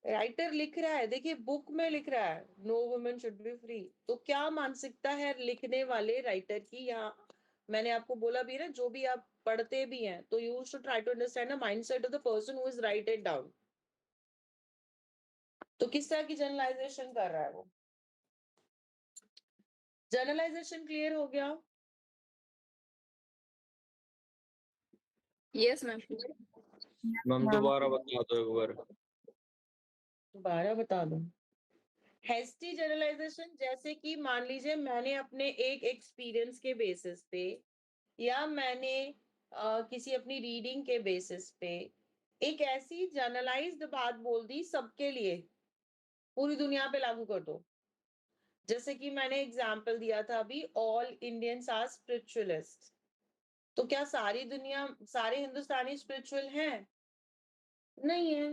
राइटर लिख रहा है, देखिए बुक में लिख रहा है no women should be free. तो क्या मानसिकता है लिखने वाले राइटर की? यहाँ मैंने आपको बोला भी ना, जो भी आप पढ़ते भी हैं तो you should try to understand the mindset of the person who is write it down. तो किस तरह की जनरलाइजेशन कर रहा है वो? जनरलाइजेशन क्लियर हो गया? Yes, ma'am. मैम दोबारा बता दो एक बार। दोबारा बता दूं? हैस्टी जनरलाइजेशन जैसे कि मान लीजिए मैंने अपने एक एक्सपीरियंस के बेसिस पे, या मैंने किसी अपनी रीडिंग के बेसिस पे एक ऐसी जनरलाइज्ड बात बोल दी सबके लिए, पूरी दुनिया पे लागू कर दो। जैसे कि मैंने एग्जांपल दिया था अभी, ऑल इंडियंस आर स्पिरिचुअलिस्ट। तो क्या सारी दुनिया, सारे हिंदुस्तानी स्पिरिचुअल हैं? नहीं है।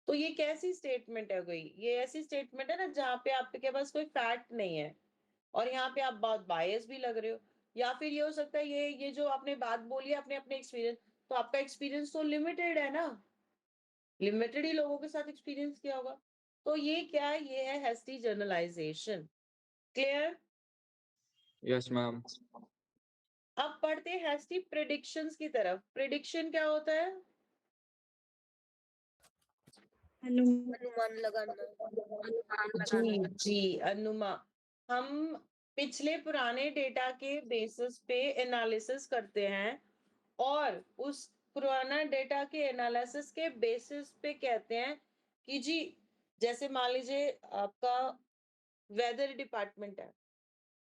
तो ये कैसी स्टेटमेंट है? कोई ये ऐसी स्टेटमेंट है ना जहाँ पे आपके पास कोई फैक्ट नहीं है, और यहाँ पे आप बहुत बायस भी लग रहे हो। या फिर ये हो सकता है ये जो आपने बात बोली है अपने अपने एक्सपीरियंस, तो आपका एक्सपीरियंस तो लिमिटेड है ना, लिमिटेड ही लोगों के साथ एक्सपीरियंस किया होगा। तो ये क्या है? ये है hasty generalization. Clear? Yes ma'am. अब पढ़ते हैं हैस्टी प्रेडिक्शंस की तरफ। प्रेडिक्शन क्या होता है? अनुमान लगाना। जी जी, अनुमान। हम पिछले पुराने डेटा के बेसिस पे एनालिसिस करते हैं, और उस पुराना डेटा के एनालिसिस के बेसिस पे कहते हैं कि जी, जैसे मान लीजिए आपका वेदर डिपार्टमेंट है,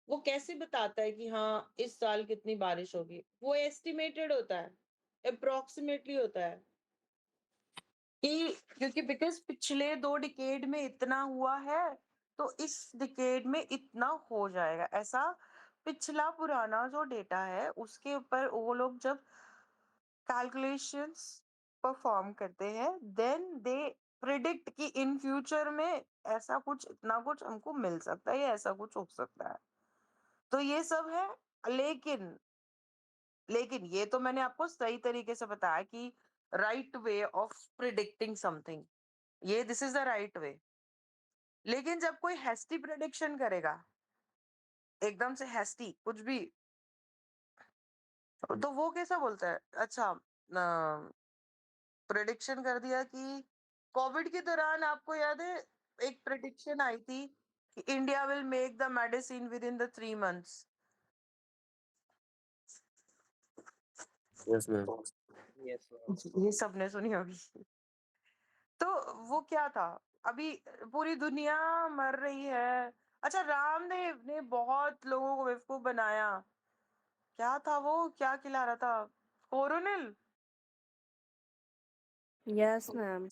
वो कैसे बताता है कि हाँ इस साल कितनी बारिश होगी? वो एस्टिमेटेड होता है, अप्रोक्सीमेटली होता है कि क्योंकि बिकॉज पिछले 2 डिकेड में इतना हुआ है तो इस डिकेड में इतना हो जाएगा, ऐसा पिछला पुराना जो डेटा है उसके ऊपर वो लोग जब कैलकुलेशंस परफॉर्म करते हैं, देन दे प्रिडिक्ट कि इन फ्यूचर में ऐसा कुछ, इतना कुछ हमको मिल सकता है या ऐसा कुछ हो सकता है। तो ये सब है। लेकिन लेकिन ये तो मैंने आपको सही तरीके से बताया कि right way of predicting something, ये this is the right way. लेकिन जब कोई हैस्टी प्रिडिक्शन करेगा, एकदम से हैस्टी कुछ भी, तो वो कैसा बोलता है? अच्छा, प्रिडिक्शन कर दिया कि कोविड के दौरान आपको याद है एक प्रिडिक्शन आई थी कि India will make the medicine with in the 3 months. Yes ma'am. Yes ये सबने सुनी होगी। तो वो क्या था? अभी पूरी दुनिया मर रही है। अच्छा, रामदेव ने बहुत लोगों को बेवकूफ बनाया। क्या था वो, क्या खिला रहा था? Coronil, Yes, ma'am.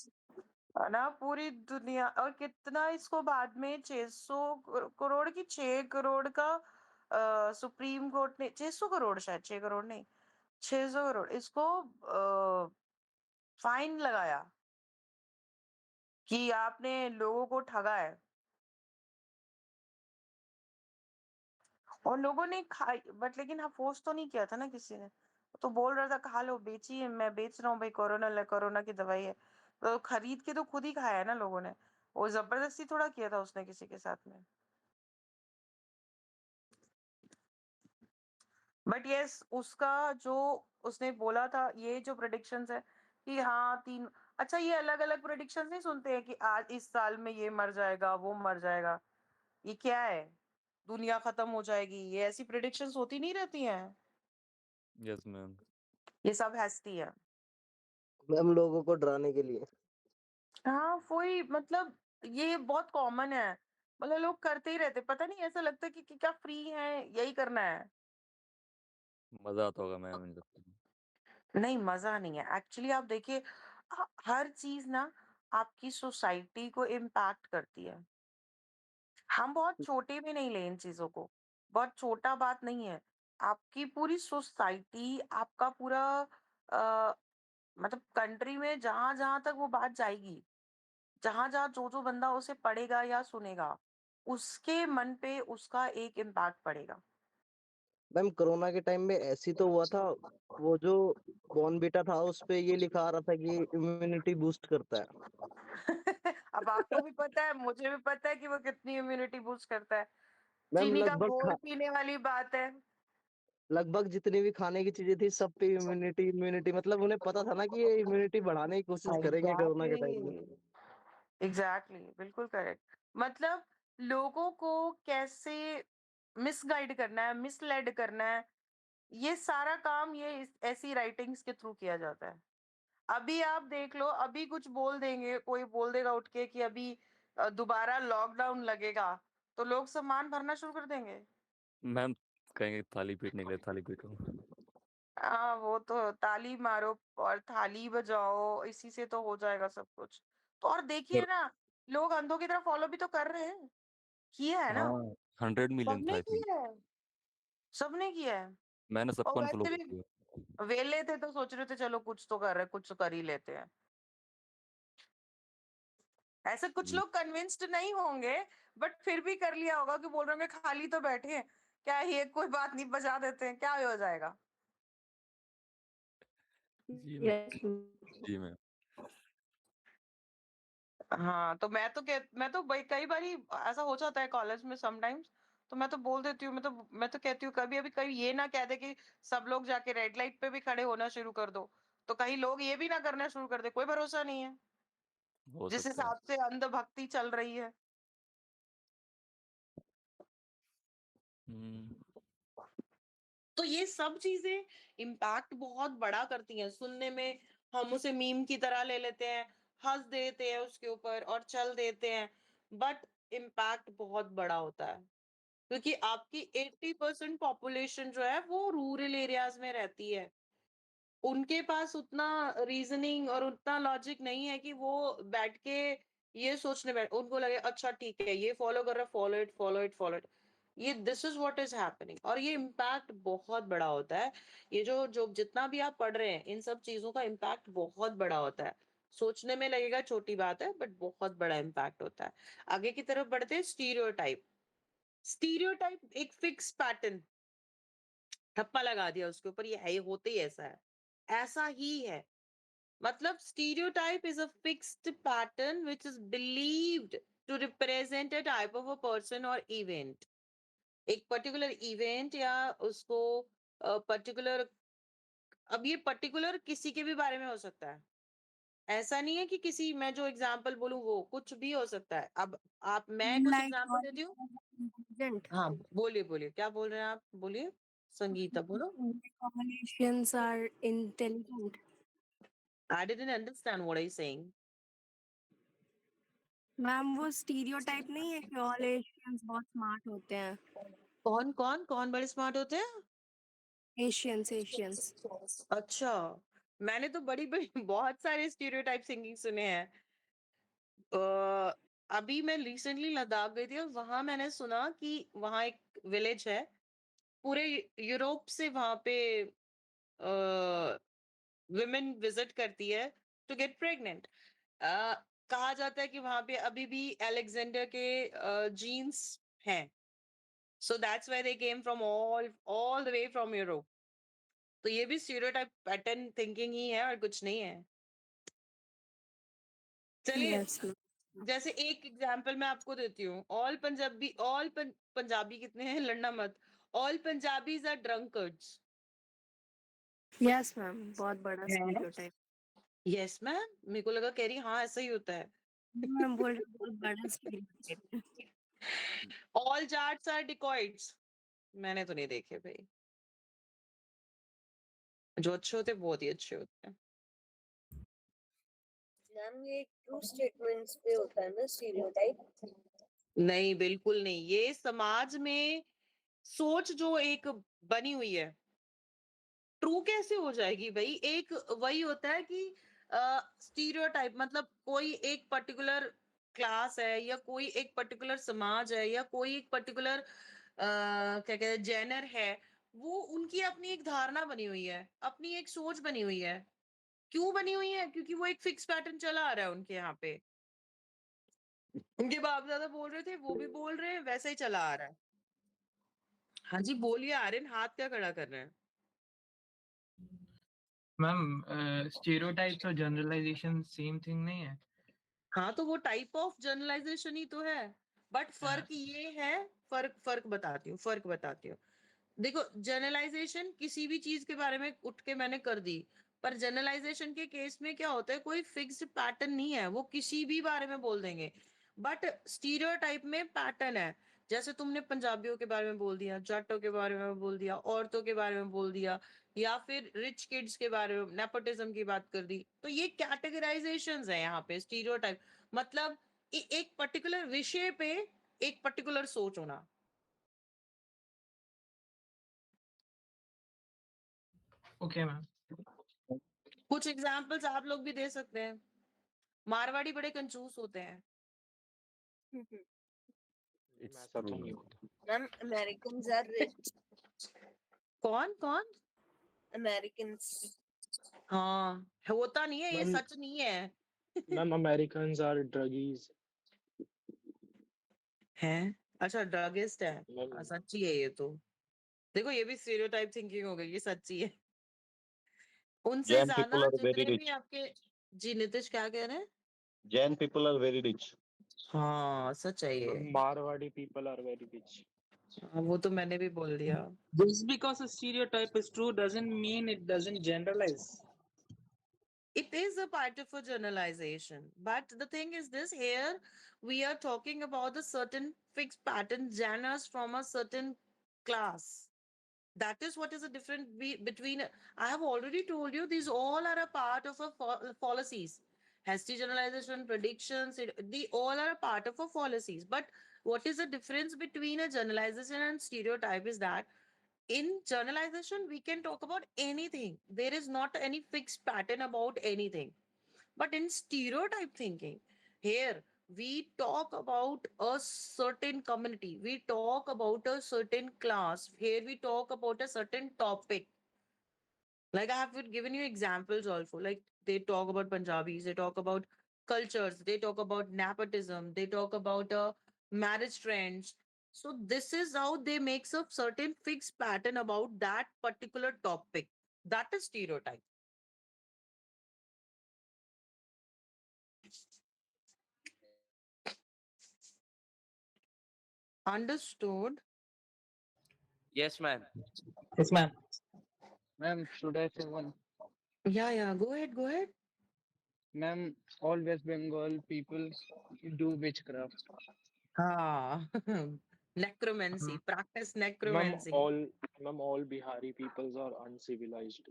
है ना? पूरी दुनिया, और कितना इसको बाद में 600 करोड़ की 6 करोड़ का सुप्रीम कोर्ट ने, 600 करोड़, शायद 6 करोड़ नहीं, 600 करोड़ इसको फाइन लगाया कि आपने लोगों को ठगा है। और लोगों ने खाई, बट लेकिन हाँ, फोर्स तो नहीं किया था ना किसी ने। तो बोल रहा था खा लो, बेचिए, मैं बेच रहा हूँ भाई, कोरोना है, कोरोना की दवाई है। तो खरीद के तो खुद ही खाया है ना लोगों ने। वो जबरदस्ती थोड़ा किया था उसने किसी के साथ में। बट यस, उसका जो उसने बोला था, ये जो प्रेडिक्शंस है कि हाँ 3, अच्छा ये अलग अलग प्रेडिक्शंस नहीं सुनते हैं कि आज इस साल में ये मर जाएगा, वो मर जाएगा। ये क्या है? दुनिया खत्म हो जाएगी, ये ऐसी प्रेडिक्शंस होती नहीं रहती हैं। Yes ma'am. ये सब हस्ती है। मैम लोगों को डराने के लिए। हाँ, वही मतलब, ये बहुत कॉमन है। मतलब लोग करते ही रहते, पता नहीं, ऐसा लगता है कि क्या फ्री है, यही करना है। मजा आता होगा मैम इन सब में। नहीं, मजा नहीं है एक्चुअली। आप देखिए, हर चीज ना आपकी सोसाइटी को इम्पैक्ट करती है। हम बहुत छोटे में नहीं ले इन चीजों को, बहुत छोटा बात नहीं है। आपकी पूरी सोसाइटी, आपका पूरा आ, मतलब कंट्री में जहां जहां तक वो बात जाएगी, जहां जहां जो जो बंदा उसे पढ़ेगा या सुनेगा, उसके मन पे उसका एक इम्पैक्ट पड़ेगा। मैम कोरोना के टाइम में ऐसी तो हुआ था, वो जो बॉर्नविटा था उस पे ये लिखा आ रहा था कि इम्यूनिटी बूस्ट करता है। अब आपको भी पता है, मुझे भी पता है कि वो कितनी इम्यूनिटी बूस्ट करता है। मैम चीनी का घोल पीने वाली बात है। लगभग जितनी भी खाने की चीजें थी सब पे इम्यूनिटी इम्यूनिटी, मतलब उन्हें पता था ना कि ये इम्यूनिटी बढ़ाने की कोशिश करेंगे कोरोना के टाइम में। एग्जैक्टली, बिल्कुल करेक्ट। मतलब लोगों को कैसे मिसगाइड करना है, मिसलेड करना है, ये सारा काम ये ऐसी राइटिंग्स के थ्रू किया जाता है। अभी आप देख लो, अभी कुछ बोल देंगे, कोई बोल देगा उठ के कि अभी दोबारा लॉकडाउन लगेगा, तो लोग सामान भरना शुरू कर देंगे। मैम कहेंगे थाली पीटने के लिए थाली पीटो। हाँ, वो तो ताली मारो और थाली बजाओ, इसी से तो हो जाएगा सब कुछ। तो और देखिए सर ना, लोग अंधों की तरह फॉलो भी तो कर रहे हैं। किया है ना, हाँ 100 मिलियन था सबने आई थिंक। किया है, सबने किया है। मैंने सबको और अनफॉलो वैसे कर दिया। भी वेले थे तो सोच रहे थे चलो कुछ तो कर रहे, कुछ तो कर ही लेते हैं। ऐसे कुछ लोग कन्विंस्ड नहीं होंगे, बट फिर भी कर लिया होगा कि बोल रहे होंगे खाली तो बैठे हैं, क्या ये कोई बात नहीं, बजा देते हैं, क्या हो जाएगा। जी मैम। Yes, जी मैम। हाँ, तो मैं तो भाई कई बारी ऐसा हो जाता है कॉलेज में समटाइम्स, तो मैं तो बोल देती हूँ, मैं तो कहती हूँ कभी अभी कभी ये ना कह दे कि सब लोग जाके रेड लाइट पे भी खड़े होना शुरू कर दो, तो कहीं लोग ये भी ना करना शुरू कर दे, कोई भरोसा नहीं है हो जिस सकता है। हिसाब से अंधभक्ति चल रही है। हम्म। तो ये सब चीजें इम्पैक्ट बहुत बड़ा करती हैं सुनने में। हम उसे मीम की तरह ले लेते हैं, हंस देते हैं उसके ऊपर और चल देते हैं, बट इम्पैक्ट बहुत बड़ा होता है। क्योंकि आपकी 80% पॉपुलेशन जो है वो रूरल एरियाज में रहती है। उनके पास उतना रीजनिंग और उतना लॉजिक नहीं है कि वो बैठ के ये सोचने बैठ, उनको लगे अच्छा ठीक है ये फॉलो कर रहा, follow it follow it follow it. ये this is what is happening, और ये इम्पैक्ट बहुत बड़ा होता है। ये जो जो जितना भी आप पढ़ रहे हैं, इन सब चीजों का इम्पैक्ट बहुत बड़ा होता है। सोचने में लगेगा छोटी बात है, बट बहुत बड़ा इम्पैक्ट होता है। आगे की तरफ बढ़ते हैं, स्टीरियोटाइप। स्टीरियोटाइप एक फिक्स पैटर्न, ठप्पा लगा दिया उसके ऊपर, ये है, ये होते ही ऐसा है, ऐसा ही है। मतलब stereotype is a fixed pattern which is believed to represent a type of a person or event. एक पर्टिकुलर इवेंट या उसको पर्टिकुलर, अब ये पर्टिकुलर किसी के भी बारे में हो सकता है। ऐसा नहीं है कि किसी, मैं जो एग्जांपल बोलूं वो कुछ भी हो सकता है। अब आप, मैं कुछ Like एग्जांपल all देती हूँ। intelligent. हाँ, बोलिए बोलिए, क्या बोल रहे हैं आप, बोलिए संगीता, बोलो। All Asians are intelligent. I didn't understand what are you saying. Ma'am वो स्टीरियोटाइप नहीं है कि ऑल एशियंस बहुत स्मार्ट होते हैं। कौन कौन कौन बड़े स्मार्ट होते हैं? Asians Asians. अच्छा, मैंने तो बड़ी बड़ी बहुत सारे स्टीरियोटाइप सिंगिंग सुने हैं। अभी मैं रिसेंटली लद्दाख गई थी और वहां मैंने सुना कि वहां एक विलेज है, पूरे यूरोप से वहां पे विमेन विजिट करती है टू गेट प्रेग्नेंट। कहा जाता है कि वहां पे अभी भी अलेक्जेंडर के जीन्स हैं, so that's why they came from all the way from Europe. तो ये भी स्टीरियोटाइप पैटर्न थिंकिंग ही है और कुछ नहीं है। चलिए, यस जैसे एक एग्जांपल मैं आपको देती हूँ, पंजाबी कितने हैं, लड़ना मत। All Punjabis are drunkards. Yes ma'am, बहुत बड़ा स्टीरियोटाइप। यस मैम, मेरे को लगा कह रही हाँ ऐसा ही होता है। मैम बोल रही बहुत बड़ा स्टीरियोटाइप है। All Jats are dacoits. मैंने तो नहीं देखे भाई, जो अच्छे होते हैं बहुत ही अच्छे होते हैं। मैम ये ट्रू स्टेटमेंट्स पे होता है ना स्टीरियोटाइप? नहीं, बिल्कुल नहीं। ये समाज में सोच जो एक बनी हुई है, ट्रू कैसे हो जाएगी भाई? एक वही होता है कि स्टीरियोटाइप मतलब कोई एक पर्टिकुलर क्लास है, या कोई एक पर्टिकुलर समाज है, या कोई एक पर्टिकुलर क्या कहते हैं जेनर है, वो उनकी अपनी एक धारणा बनी हुई है, अपनी एक सोच बनी हुई है। क्यों बनी हुई है? क्योंकि वो एक फिक्स पैटर्न चला आ रहा है उनके यहाँ पे। उनके बाप दादा बोल रहे थे, वो भी बोल रहे हैं, वैसे ही चला आ रहा है। हाँ जी, बोलिए आर्यन, हाथ क्या खड़ा कर रहे हैं? मैम स्टीरियोटाइप्स और जनरलाइजेशन सेम थिंग नहीं है? हाँ, तो वो टाइप ऑफ जनरलाइजेशन ही तो है, बट फर्क ये है, फर्क बताती हूँ। देखो, जनरलाइजेशन किसी भी चीज के बारे में उठ के मैंने कर दी, पर जनरलाइजेशन के केस में क्या होता है, कोई फिक्स्ड पैटर्न नहीं है, वो किसी भी बारे में बोल देंगे। बट स्टीरियोटाइप में पैटर्न है। जैसे तुमने पंजाबियों के बारे में बोल दिया, जाटों के बारे में बोल दिया, औरतों के बारे में बोल दिया, या फिर रिच किड्स के बारे में, नेपोटिज्म की बात कर दी, तो ये कैटेगराइजेशंस है यहाँ पे। स्टीरियोटाइप मतलब एक पर्टिकुलर विषय पे एक पर्टिकुलर सोच होना। Okay ma'am. कुछ एग्जाम्पल्स आप लोग भी दे सकते हैं। मारवाड़ी बड़े कंजूस होते हैं। It's true. Ma'am Americans are rich. कौन कौन? अमेरिकन्स। हाँ, होता नहीं है, ये मैम सच नहीं है। Ma'am Americans are druggies. हैं? अच्छा, ड्रगिस्ट है। मैम सच्ची है ये तो। देखो, ये भी स्टीरियोटाइप थिंकिंग हो गई, ये सच्ची है। उनसे Jain ज्यादा people are very जितने भी rich. आपके, जी नितिश क्या कह रहे हैं? Jain people are very rich. हाँ, सच है ये। Marwari people are very rich. हाँ, वो तो मैंने भी बोल दिया। Just because a stereotype is true doesn't mean it doesn't generalize. It is a part of a generalization, but the thing is this: here we are talking about the certain fixed pattern genres from a certain class. That is what is the difference between. I have already told you these all are a part of a fallacies. Hasty generalization, predictions, they all are a part of a fallacies. But what is the difference between a generalization and stereotype is that in generalization we can talk about anything. There is not any fixed pattern about anything. But in stereotype thinking, here we talk about a certain community, we talk about a certain class, here we talk about a certain topic. Like I have given you examples also, like they talk about Punjabis, they talk about cultures, they talk about nepotism, they talk about marriage trends. So this is how they makes a certain fixed pattern about that particular topic. That is stereotype. Understood? Yes, ma'am. Yes, ma'am. Ma'am, should I say one? Yeah, go ahead, go ahead. Ma'am, all West Bengal people do witchcraft. Ah, necromancy, practice Ma'am, necromancy. all Bihari peoples are uncivilized.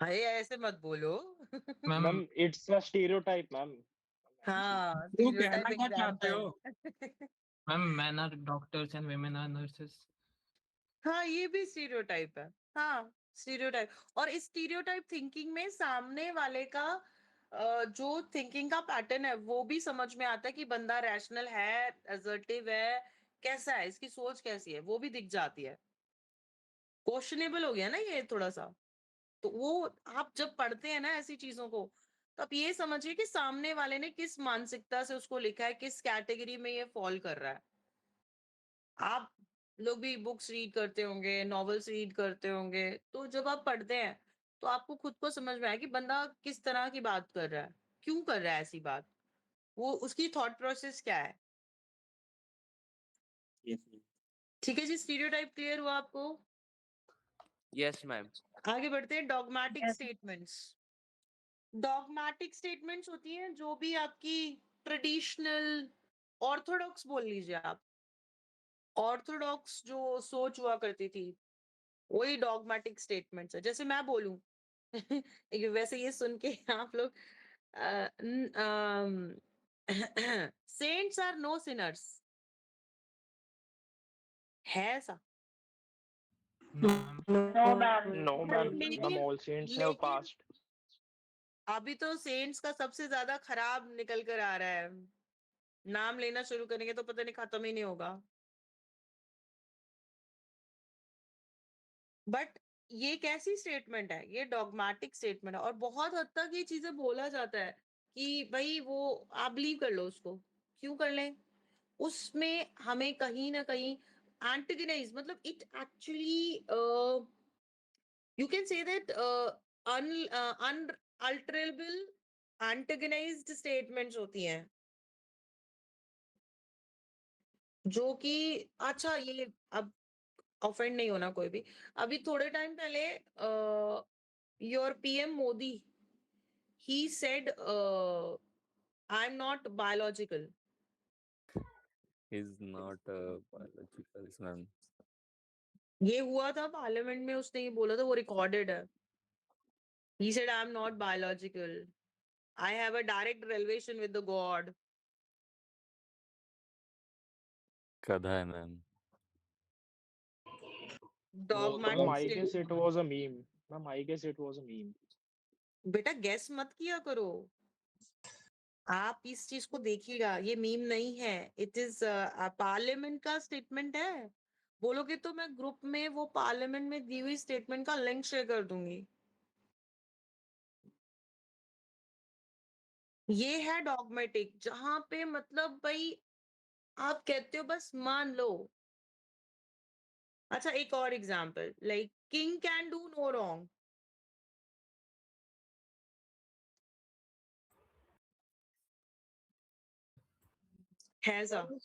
अरे ऐसे मत बोलो. Ma'am Ma'am, it's a stereotype, ma'am. हाँ, तू stereotype कहना क्या चाहते हो? example. Ma'am men are doctors and women are nurses. हाँ, ये भी स्टीरियोटाइप है. हाँ, स्टीरियोटाइप. और इस स्टीरियोटाइप थिंकिंग में सामने वाले का जो थिंकिंग का पैटर्न है वो भी समझ में आता है कि बंदा रैशनल है, असर्टिव है, कैसा है, इसकी सोच कैसी है, वो भी दिख जाती है. क्वेश्चनेबल हो गया ना ये थोड़ा सा. तो वो आप जब पढ़ते हैं ना ऐसी चीजों को, तो आप ये समझिए कि सामने वाले ने किस मानसिकता से उसको लिखा है, किस कैटेगरी में ये फॉल कर रहा है. आप लोग भी बुक्स रीड करते होंगे, नॉवेल्स रीड करते होंगे, तो जब आप पढ़ते हैं तो आपको खुद को समझ में आया कि बंदा किस तरह की बात कर रहा है, क्यों कर रहा है ऐसी बात, वो उसकी थॉट प्रोसेस क्या है. ठीक है जी, स्टीरियोटाइप क्लियर हुआ आपको? Yes, ma'am. आगे बढ़ते हैं. Dogmatic statements. डॉगमेटिक स्टेटमेंट्स होती हैं जो भी आपकी ट्रेडिशनल, ऑर्थोडॉक्स बोल लीजिए आप, ऑर्थोडॉक्स जो सोच हुआ करती थी, वही डॉगमेटिक स्टेटमेंट्स है. जैसे मैं बोलूं वैसे ये सुन के आप लोग सेंट्स आर नो सिनर्स, है ऐसा? No, ma'am. No, ma'am. Ma'am, लेकिन all saints have लेकिन passed. अभी तो सेंट्स का सबसे ज्यादा खराब निकल कर आ रहा है. नाम लेना शुरू करेंगे तो पता नहीं खत्म ही नहीं होगा. बट ये कैसी स्टेटमेंट है? ये डॉगमेटिक स्टेटमेंट है. और बहुत हद तक ये चीजें बोला जाता है कि भाई वो आप बिलीव कर लो उसको. क्यों कर लें? उसमें हमें कहीं ना कहीं एंटेगनाइज, मतलब it actually you can say that unalterable antagonized statements होती हैं जो कि, अच्छा ये अब ऑफेंड नहीं होना कोई भी. अभी थोड़े टाइम पहले your PM Modi, he said I'm not biological. He's not biological, ma'am. ये हुआ था पार्लियामेंट में, उसने ये बोला था, वो रिकॉर्डेड है. He said I'm not biological, I have a direct relation with the god. गधा है ma'am. Ma'am, Dogmatic I guess statement. it was a meme. Ma'am, I guess it was a meme. बेटा गेस मत किया करो, आप इस चीज को देखिएगा, ये मीम नहीं है, इट इज पार्लियामेंट का स्टेटमेंट है. बोलोगे तो मैं ग्रुप में वो पार्लियामेंट में दी हुई स्टेटमेंट का लिंक शेयर कर दूंगी. ये है डॉगमेटिक, जहां पे मतलब भाई आप कहते हो बस मान लो. अच्छा एक और example, like king can do no wrong. है ऐसा? No,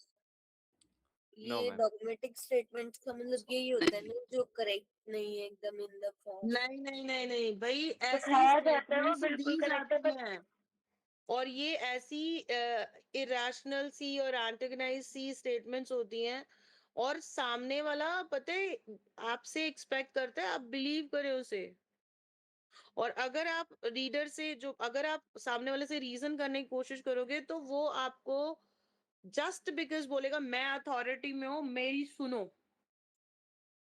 ये ma'am. डॉगमेटिक स्टेटमेंट्स का मतलब यही होता है ना जो करेक्ट नहीं है एकदम इन द फॉर्म. नहीं भाई, ऐसी दिखाया जाता है वो स्टेटमेंट्स बिल्कुल दी करेक्ट है, जाती हैं. और ये ऐसी इरेशनल सी और एंटेगनाइज सी स्टेटमेंट्स होती हैं, और सामने वाला पता है आपसे एक्सपेक्ट करता है आप बिलीव करें उसे. और अगर आप रीडर से जो, अगर आप सामने वाले से रीजन करने की कोशिश करोगे तो वो आपको जस्ट बिकॉज बोलेगा मैं अथॉरिटी में हूं, मेरी सुनो.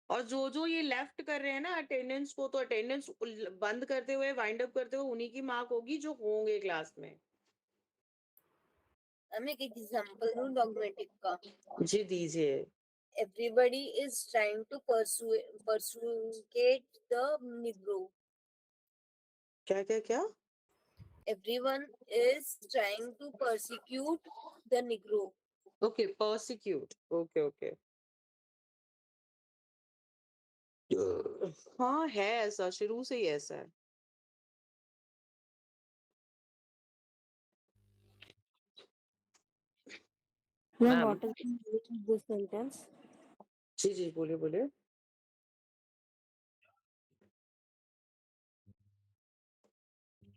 और जो ये लेफ्ट कर रहे हैं ना अटेंडेंस को, तो अटेंडेंस बंद करते हुए, वाइंड अप करते हुए उन्हीं की मार्क होगी जो होंगे क्लास में. हम एक एग्जांपल दूं डॉगमेटिक का. जी दीजिए. Everybody is trying to persuade the Negro. क्या क्या क्या? Everyone is trying to persecute the Negro. Okay, persecute. Okay, okay. हाँ है ऐसा, शुरू से ही ऐसा है. Ma'am, ma'am what is the meaning of this sentence? जी जी बोलिए बोलिए.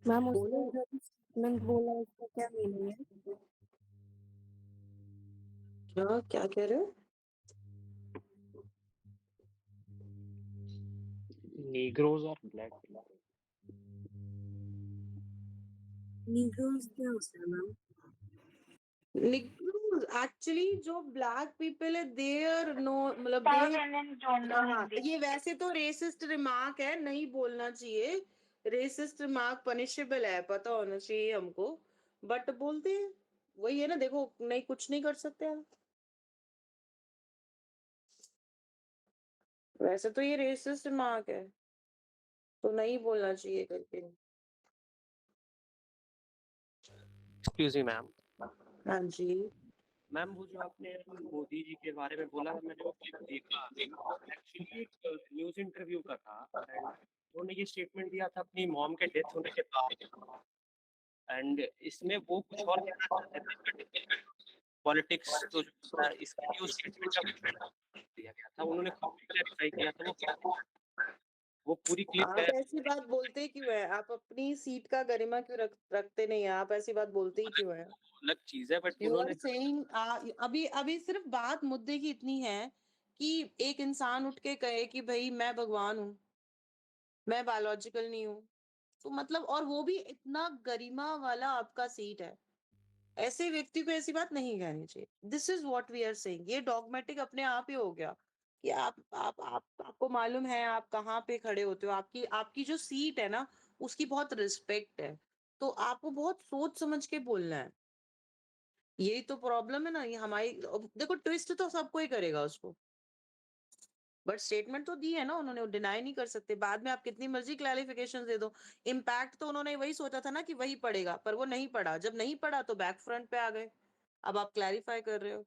मैम उसने बोलो. जो स्टेटमेंट बोला उसका क्या मीनिंग है? क्या क्या कह रहे हो? Negroes are black people. Negroes क्या होता है मैम? Negroes actually जो black people है they are no मतलब South they Indian don't know हाँ Hindi. ये वैसे तो racist remark है, नहीं बोलना चाहिए. racist remark punishable है, पता होना चाहिए हमको, but बोलते हैं. वही है ना, देखो नहीं कुछ नहीं कर सकते हम. वैसे तो ये racist remark है, तो नहीं बोलना चाहिए करके. Excuse me ma'am. हाँ जी. मैम वो जो आपने मोदी जी के बारे में बोला, मैंने वो क्लिप देखा. एक्चुअली एक न्यूज इंटरव्यू का था एंड उन्होंने ये स्टेटमेंट दिया था अपनी मॉम के डेथ होने के बाद. एंड इसमें वो कुछ और कहना चाहते थे. पॉलिटिक्स तो इसके लिए उस स्टेटमेंट का दिया गया था. उन्होंने खुद क्लैरिफाई किया था. वो क्या था? वो पूरी क्लिप आप है. ऐसी बात बोलते क्यों है? आप अपनी सीट का गरिमा क्यों रखते नहीं है? आप ऐसी बात बोलते ही क्यों है? अलग चीज है बट यू आर उन्होंने सेइंग अभी अभी सिर्फ बात मुद्दे की इतनी है कि एक इंसान उठ के कहे कि भाई मैं भगवान हूँ, मैं बायोलॉजिकल नहीं हूँ, तो मतलब और वो भी इतना गरिमा वाला आपका सीट है. ऐसे व्यक्ति को ऐसी बात नहीं कहनी चाहिए. This is what we are saying. ये डॉगमेटिक अपने आप ही हो गया कि आप आपको मालूम है आप कहाँ पे खड़े होते हो. आपकी आपकी जो सीट है ना उसकी बहुत रिस्पेक्ट है, तो आपको बहुत सोच समझ के बोलना है. यही तो प्रॉब्लम है ना, ये हमारी. अब देखो ट्विस्ट तो सबको ही करेगा उसको, बट स्टेटमेंट तो दी है ना उन्होंने, डिनाई नहीं कर सकते. बाद में आप कितनी मर्जी क्लैरिफिकेशन दे दो, इम्पैक्ट तो उन्होंने वही सोचा था ना कि वही पड़ेगा, पर वो नहीं पड़ा. जब नहीं पड़ा तो बैक फ्रंट पे आ गए. अब आप क्लैरिफाई कर रहे हो.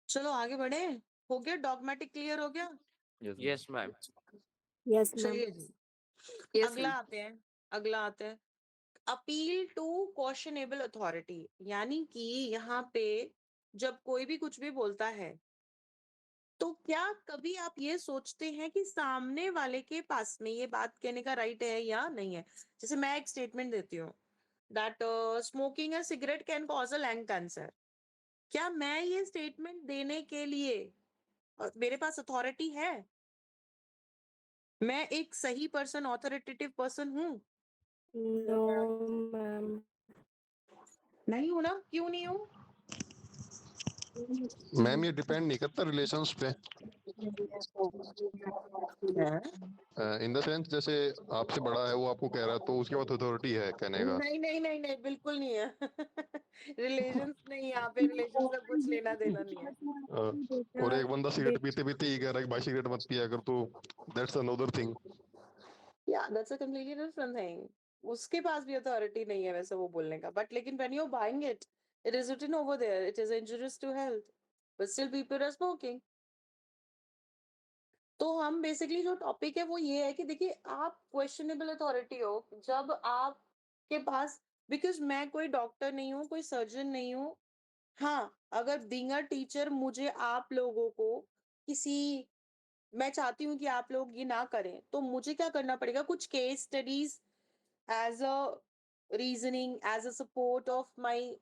चलो आगे बढ़े. हो गया डॉगमेटिक, क्लियर हो गया. Yes, ma'am. Yes, ma'am. चलिए जी. Yes, अगला ma'am. आते हैं. अगला आते हैं अपील टू क्वेश्चनेबल अथॉरिटी. यानी कि यहाँ पे जब कोई भी कुछ भी बोलता है तो क्या कभी आप ये सोचते हैं कि सामने वाले के पास में ये बात कहने का राइट है या नहीं है? जैसे मैं एक स्टेटमेंट देती हूँ that smoking a cigarette can cause a lung cancer. क्या मैं ये स्टेटमेंट देने के लिए मेरे पास अथॉरिटी है? मैं एक सही पर्सन, ऑथोरिटेटिव पर्सन हूँ? No, ma'am. नहीं हूँ ना. क्यों नहीं हूँ? मैम ये डिपेंड नहीं करता रिलेशंस पे. इन द सेंस जैसे आपसे बड़ा है वो आपको कह रहा है तो उसके पास अथॉरिटी है कहने का. नहीं नहीं नहीं नहीं बिल्कुल नहीं है. रिलेशंस नहीं, यहाँ पे रिलेशन से कुछ लेना देना नहीं है. और एक बंदा सिगरेट पीते पीते ही कह रहा है कि भाई सिगरेट मत पिया कर, तो that's another thing. Yeah, that's a completely different thing. उसके पास भी अथॉरिटी नहीं है वैसे वो बोलने का, बट लेकिन when you're buying it, it is written over there, it is injurious to health, but still people are smoking. तो हम बेसिकली जो टॉपिक है वो ये है कि देखिए आप क्वेश्चनेबल अथॉरिटी हो जब आपके पास, बिकॉज मैं कोई डॉक्टर नहीं हूँ, कोई सर्जन नहीं हूँ. हाँ, अगर बीइंग अ टीचर मुझे आप लोगों को किसी, मैं चाहती हूँ कि आप लोग ये ना करें, तो मुझे क्या करना पड़ेगा? कुछ case studies as a reasoning, as a support of my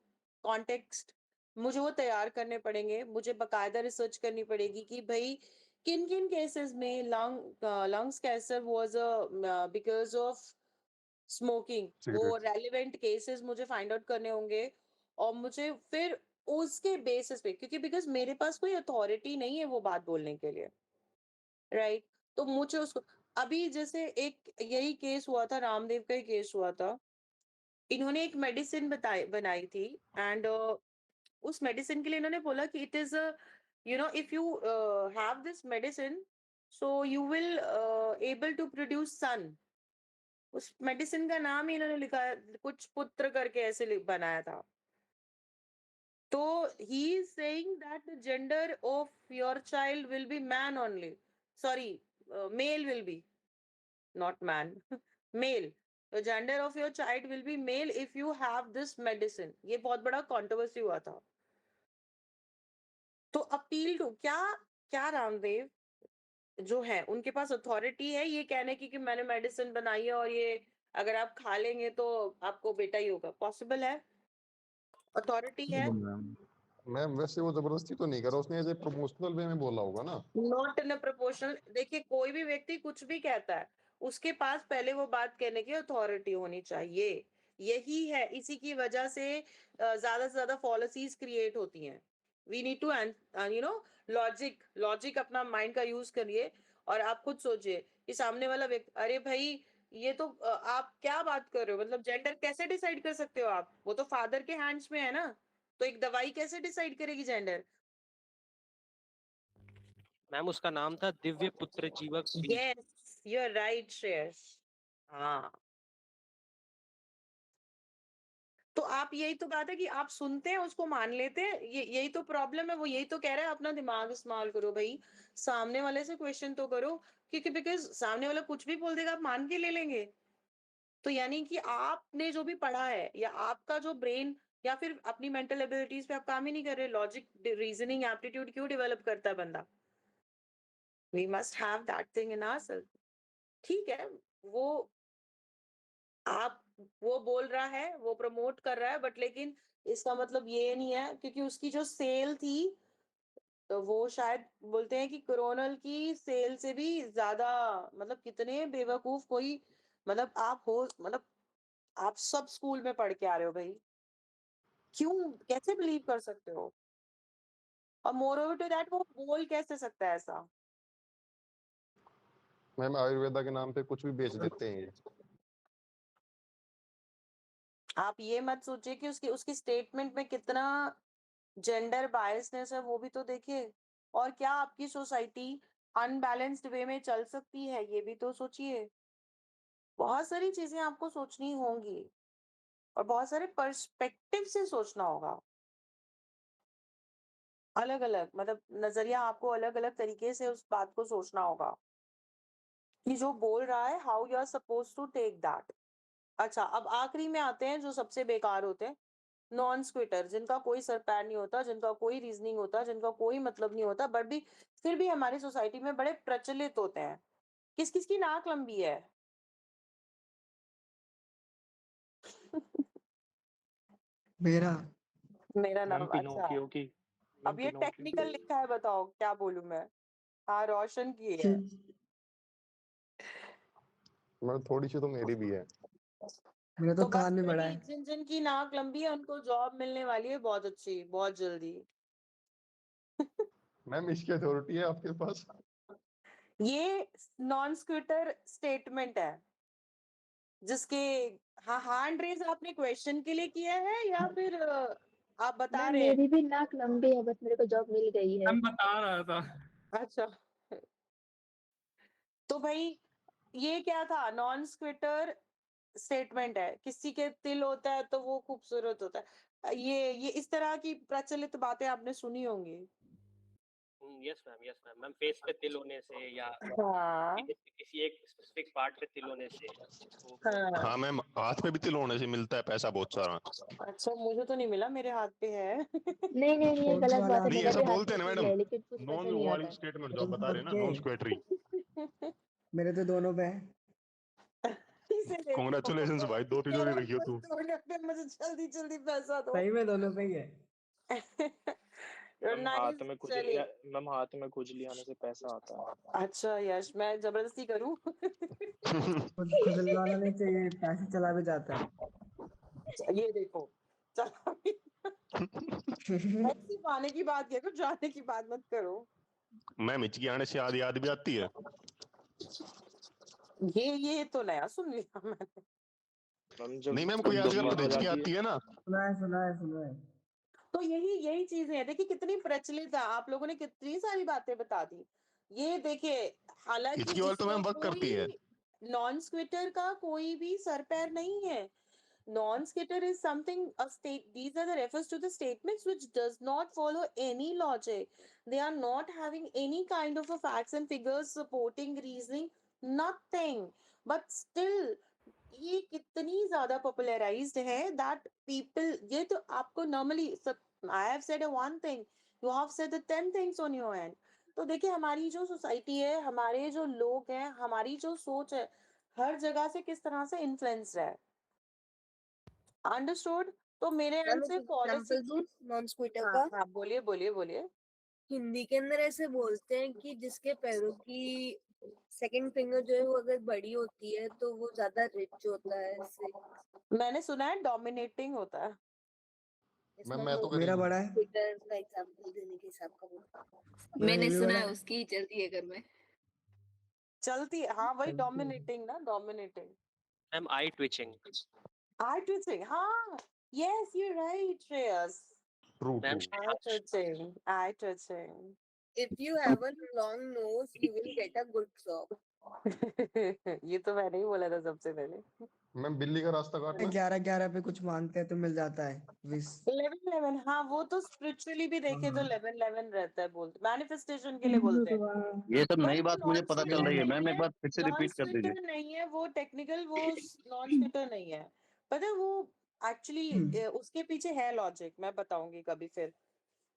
context मुझे वो तैयार करने पड़ेंगे. मुझे बकायदा रिसर्च करनी पड़ेगी कि भाई किन किन केसेस में lungs cancer was a because of smoking. वो सिगरेट. रेलेवेंट केसेस मुझे फाइंड आउट करने होंगे और मुझे फिर उसके बेसिस पे, क्योंकि बिकॉज मेरे पास कोई अथॉरिटी नहीं है वो बात बोलने के लिए, राइट? तो मुझे उसको, अभी जैसे एक यही केस हुआ था, रामदेव का ही केस हुआ था। इन्होंने एक मेडिसिन बनाई थी, एंड उस मेडिसिन के लिए इन्होंने बोला कि it is if you have this medicine, so you will able to produce son. उस मेडिसिन का नाम ही इन्होंने लिखा है, कुछ पुत्र करके ऐसे बनाया था। तो he is saying that the gender of your child will be man only. Sorry, male will be, not man. Male. The gender of your child will be male if you have this medicine. ये बहुत बड़ा कंट्रोवर्सी हुआ था। तो अपील टू क्या, क्या रामदेव जो है उनके पास अथॉरिटी है ये कहने की कि मैंने मेडिसिन बनाई है और ये अगर आप खा लेंगे तो आपको बेटा ही होगा? पॉसिबल है? अथॉरिटी है? मैम वैसे वो जबरदस्ती तो नहीं करा उसने, ऐसे प्रमोशनल वे में बोला होगा ना। Not in a proportional. देखिए, कोई भी व्यक्ति कुछ भी कहता है, उसके पास पहले वो बात कहने की अथॉरिटी होनी चाहिए। यही है, इसी की वजह से ज्यादा से ज्यादा पॉलिसीज क्रिएट होती हैं। वी नीड टू लॉजिक अपना माइंड का यूज करिए। और आप खुद सोचिए कि सामने वाला व्यक्ति, अरे भाई ये तो आप क्या बात कर रहे हो, मतलब जेंडर कैसे डिसाइड कर सकते हो आप? वो तो फादर के हैंड्स में है ना। तो एक दवाई कैसे डिसाइड करेगी जेंडर? मैम उसका नाम था दिव्य पुत्र जीवक बी। Yes, you are right Shreyas. हाँ, तो आप, यही तो बात है कि आप सुनते हैं, उसको मान लेते हैं। यही तो प्रॉब्लम है। वो यही तो कह रहा है, अपना दिमाग इस्तेमाल करो भाई, सामने वाले से क्वेश्चन तो करो, क्योंकि बिकॉज सामने वाला कुछ भी बोल देगा आप मान के ले लेंगे। तो यानी कि आपने जो भी पढ़ा है, या आपका जो ब्रेन, या फिर अपनी मेंटल एबिलिटीज पे आप काम ही नहीं कर रहे। लॉजिक, रीजनिंग एप्टीट्यूड क्यों डेवलप करता है बंदा? We must have that thing in ourselves. ठीक है, वो आप, वो बोल रहा है, वो प्रमोट कर रहा है, बट लेकिन इसका मतलब ये नहीं है, क्योंकि उसकी जो सेल थी, तो वो शायद बोलते हैं कि कोरोनल की सेल से भी ज्यादा, मतलब कितने बेवकूफ कोई, मतलब आप हो, मतलब आप सब स्कूल में पढ़ के आ रहे हो भाई, क्यों, कैसे बिलीव कर सकते हो? और मोर ओवर टू दैट, वो बोल कैसे सकता है ऐसा? मैम आयुर्वेदा के नाम पे कुछ भी बेच देते हैं ये। आप ये मत सोचिए कि उसकी उसकी स्टेटमेंट में कितना जेंडर बायसनेस है, वो भी तो देखिए। और क्या आपकी सोसाइटी अनबैलेंस्ड वे में चल सकती है, ये भी तो सोचिए। बहुत सारी चीजें आपको सोचनी होंगी, और बहुत सारे पर्सपेक्टिव से सोचना होगा। अलग अलग, मतलब नजरिया, आपको अलग अलग तरीके से उस बात को सोचना होगा कि जो बोल रहा है, how you are suppose to take that. अच्छा, अब आखिरी में आते हैं जो सबसे बेकार होते हैं, नॉन स्क्विटर, जिनका कोई सर पैर नहीं होता, जिनका कोई रीजनिंग होता, जिनका कोई मतलब नहीं होता, बट भी फिर भी हमारी सोसाइटी में बड़े प्रचलित होते हैं। किस किस की नाक लंबी है? मेरा मेरा मैम नाम, अच्छा। पिनोकियो की। मैम अब ये पिनोकियो टेक्निकल लिखा है, बताओ क्या बोलूं मैं? हाँ, रोशन की है। मैं थोड़ी सी तो मेरी भी है। मेरा तो तो बस कान भी बड़ा वही, है। जिन जिन की नाक लंबी है उनको जॉब मिलने वाली है बहुत अच्छी, बहुत जल्दी। मैम इसकी अथॉरिटी है आपके पास? ये नॉन स्क्विटर स्टेटमेंट है जिसके, हाँ, हैंड रेज आपने क्वेश्चन के लिए किया है या फिर आप बता मैम रहे हैं? मेरी भी नाक लंबी है, बस मेरे को जॉब मिल गई है। मैं बता रहा था। अच्छा, तो भाई ये क्या था? नॉन स्क्विटर स्टेटमेंट है, किसी के तिल होता है तो वो खूबसूरत होता है। ये इस तरह की प्रचलित बातें आपने सुनी होंगी। Yes ma'am, yes ma'am. Ma'am face पे तिल होने से, या हाँ, किसी एक स्पेसिफिक पार्ट पे तिल होने से वो हाँ। हाँ मैम, हाथ में भी तिल होने से मिलता है पैसा बहुत सारा। अच्छा, मुझे तो नहीं मिला, मेरे हाथ पे है। नहीं नहीं नहीं, ये कौन सा गलत वाला? बात है, नहीं मेरे ऐसा भी हाथ बोलते में हैं ना तिल मैडम, है, लेकिन कुछ नॉन पता नहीं वाली आता। स्टेटमेंट जो आप बता रहे हैं ना, सबके नॉन स्क्वेटरी। मेरे तो दोनों पे है। इसे ले लो। कॉन्ग्रेचुलेशंस भाई, दो तिजोरी रखी हो तू। मुझे जल्दी जल्दी पैसा दो। सही में दोनों पे ही है। मैम हाथ नाइस, में खुजली, चलिए। मैम हाथ में खुजली आने से पैसा आता है। अच्छा यश, मैं जबरदस्ती करूं? खुद खुजलवाना नहीं चाहिए, पैसे चला भी जाता है। ये देखो, चलो। ऐसी आने की बात किया करो, जाने की बात मत करो। मैम हिचकी आने से याद भी आती है। ये तो नया सुन लिया मैंने। नहीं मैम, कोई आजकल तो हिचकी आती है ना। सुना है। तो यही चीजें हैं। देखिए कितनी प्रचलित है, आप लोगों ने कितनी सारी बातें बता दी। ये देखिए, हालांकि हिचकी वाली तो जिसका मैम वर्क करती है। नॉन स्क्विटर का कोई भी सर पैर नहीं है। Non-skitter is something a state. These are the refers to the statements which does not follow any logic. They are not having any kind of a facts and figures supporting reasoning. Nothing. But still, ये कितनी ज्यादा popularized है that people. ये तो आपको normally. I have said a one thing. You have said the 10 things on your end. तो देखिए हमारी जो सोसाइटी है, हमारे जो लोग हैं, हमारी जो सोच है, हर जगह से किस तरह से इन्फ्लुएंस है। अंडरस्टूड। तो मेरे एंड से पॉलिसी एग्जांपल दूं नॉन स्क्विटर हाँ का। हाँ बोलिए बोलिए बोलिए। हिंदी के अंदर ऐसे बोलते हैं कि जिसके पैरों की सेकंड फिंगर जो है वो अगर बड़ी होती है तो वो ज्यादा रिच होता है। ऐसे मैंने सुना है डोमिनेटिंग होता है। मैम मैं तो मेरा बड़ा है। स्क्विटर का एग्जांपल देने के हिसाब का बोल। मैंने भी सुना बड़ा है है। उसकी चलती है घर में। चलती है, हाँ वही डोमिनेटिंग ना, dominating. Ma'am I twitching. I twitching, हाँ yes you right Shreyas. True ma'am I twitching, I twitching. If you have a long nose, you will get a good job. ये तो मैंने ही बोला था सबसे पहले। मैम बिल्ली का रास्ता काटना। 11 पे कुछ मांगते हैं तो मिल जाता है। 11 हाँ वो तो स्पिरिचुअली भी देखे तो 11 रहता है, बोलते मैनिफेस्टेशन के लिए बोलते हैं। ये सब पर नई वो बात मुझे नॉन पता चल स्क्विटर रही है नहीं मैम, एक है, बार फिर से नॉन रिपीट कर दीजिए। स्क्विटर नहीं है वो टेक्निकल, वो नॉन स्क्विटर नहीं है। पता है वो एक्चुअली उसके पीछे है लॉजिक, मैं बताऊंगी कभी फिर।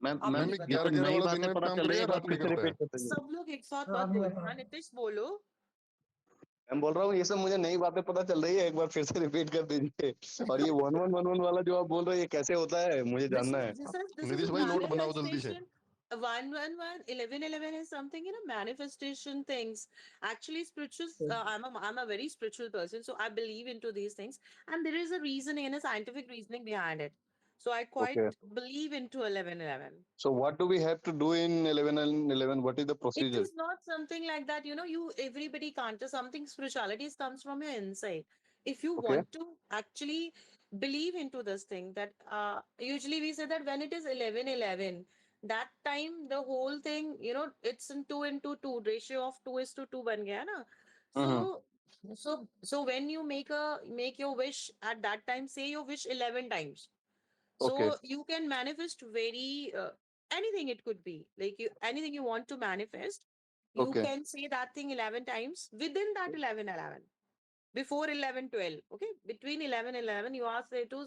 मैम आप मैम मुझे ये सब 11 नई वाला दिन बातें में पता काम चल रही करेगा, है, एक बार रात फिर में से करता है। रिपीट कर दीजिए। सब लोग एक साथ मत बोलो। हाँ नितिश बोलो। मैं बोल रहा हूँ ये सब मुझे नई बातें पता चल रही है, एक बार फिर से रिपीट कर दीजिए। और ये 1111 वाला जो आप बोल रहे हैं ये कैसे होता है, मुझे जानना है। This is नीतीश a भाई नोट बनाओ जल्दी से। manifestation. 111, 11 is something, manifestation things. Actually, spiritual. I'm a very spiritual person, so I believe into these things, and there is a reasoning and a scientific reasoning behind it. So I quite Okay. believe into 1111. So what do we have to do in 1111? What is the It procedure? is not something like that, you everybody can't. Something spirituality comes from your inside. If you Okay. want to actually believe into this thing, that usually we say that when it is 1111, that time the whole thing, it's in 2 into 2 ratio of 2:2 ban gaya na. So when you make your wish at that time, say your wish 11 times. So Okay. you can manifest very anything. It could be like anything you want to manifest. You Okay. can say that thing 11 times within that 11:11. Before 11:12, okay, between 11:11, you are say to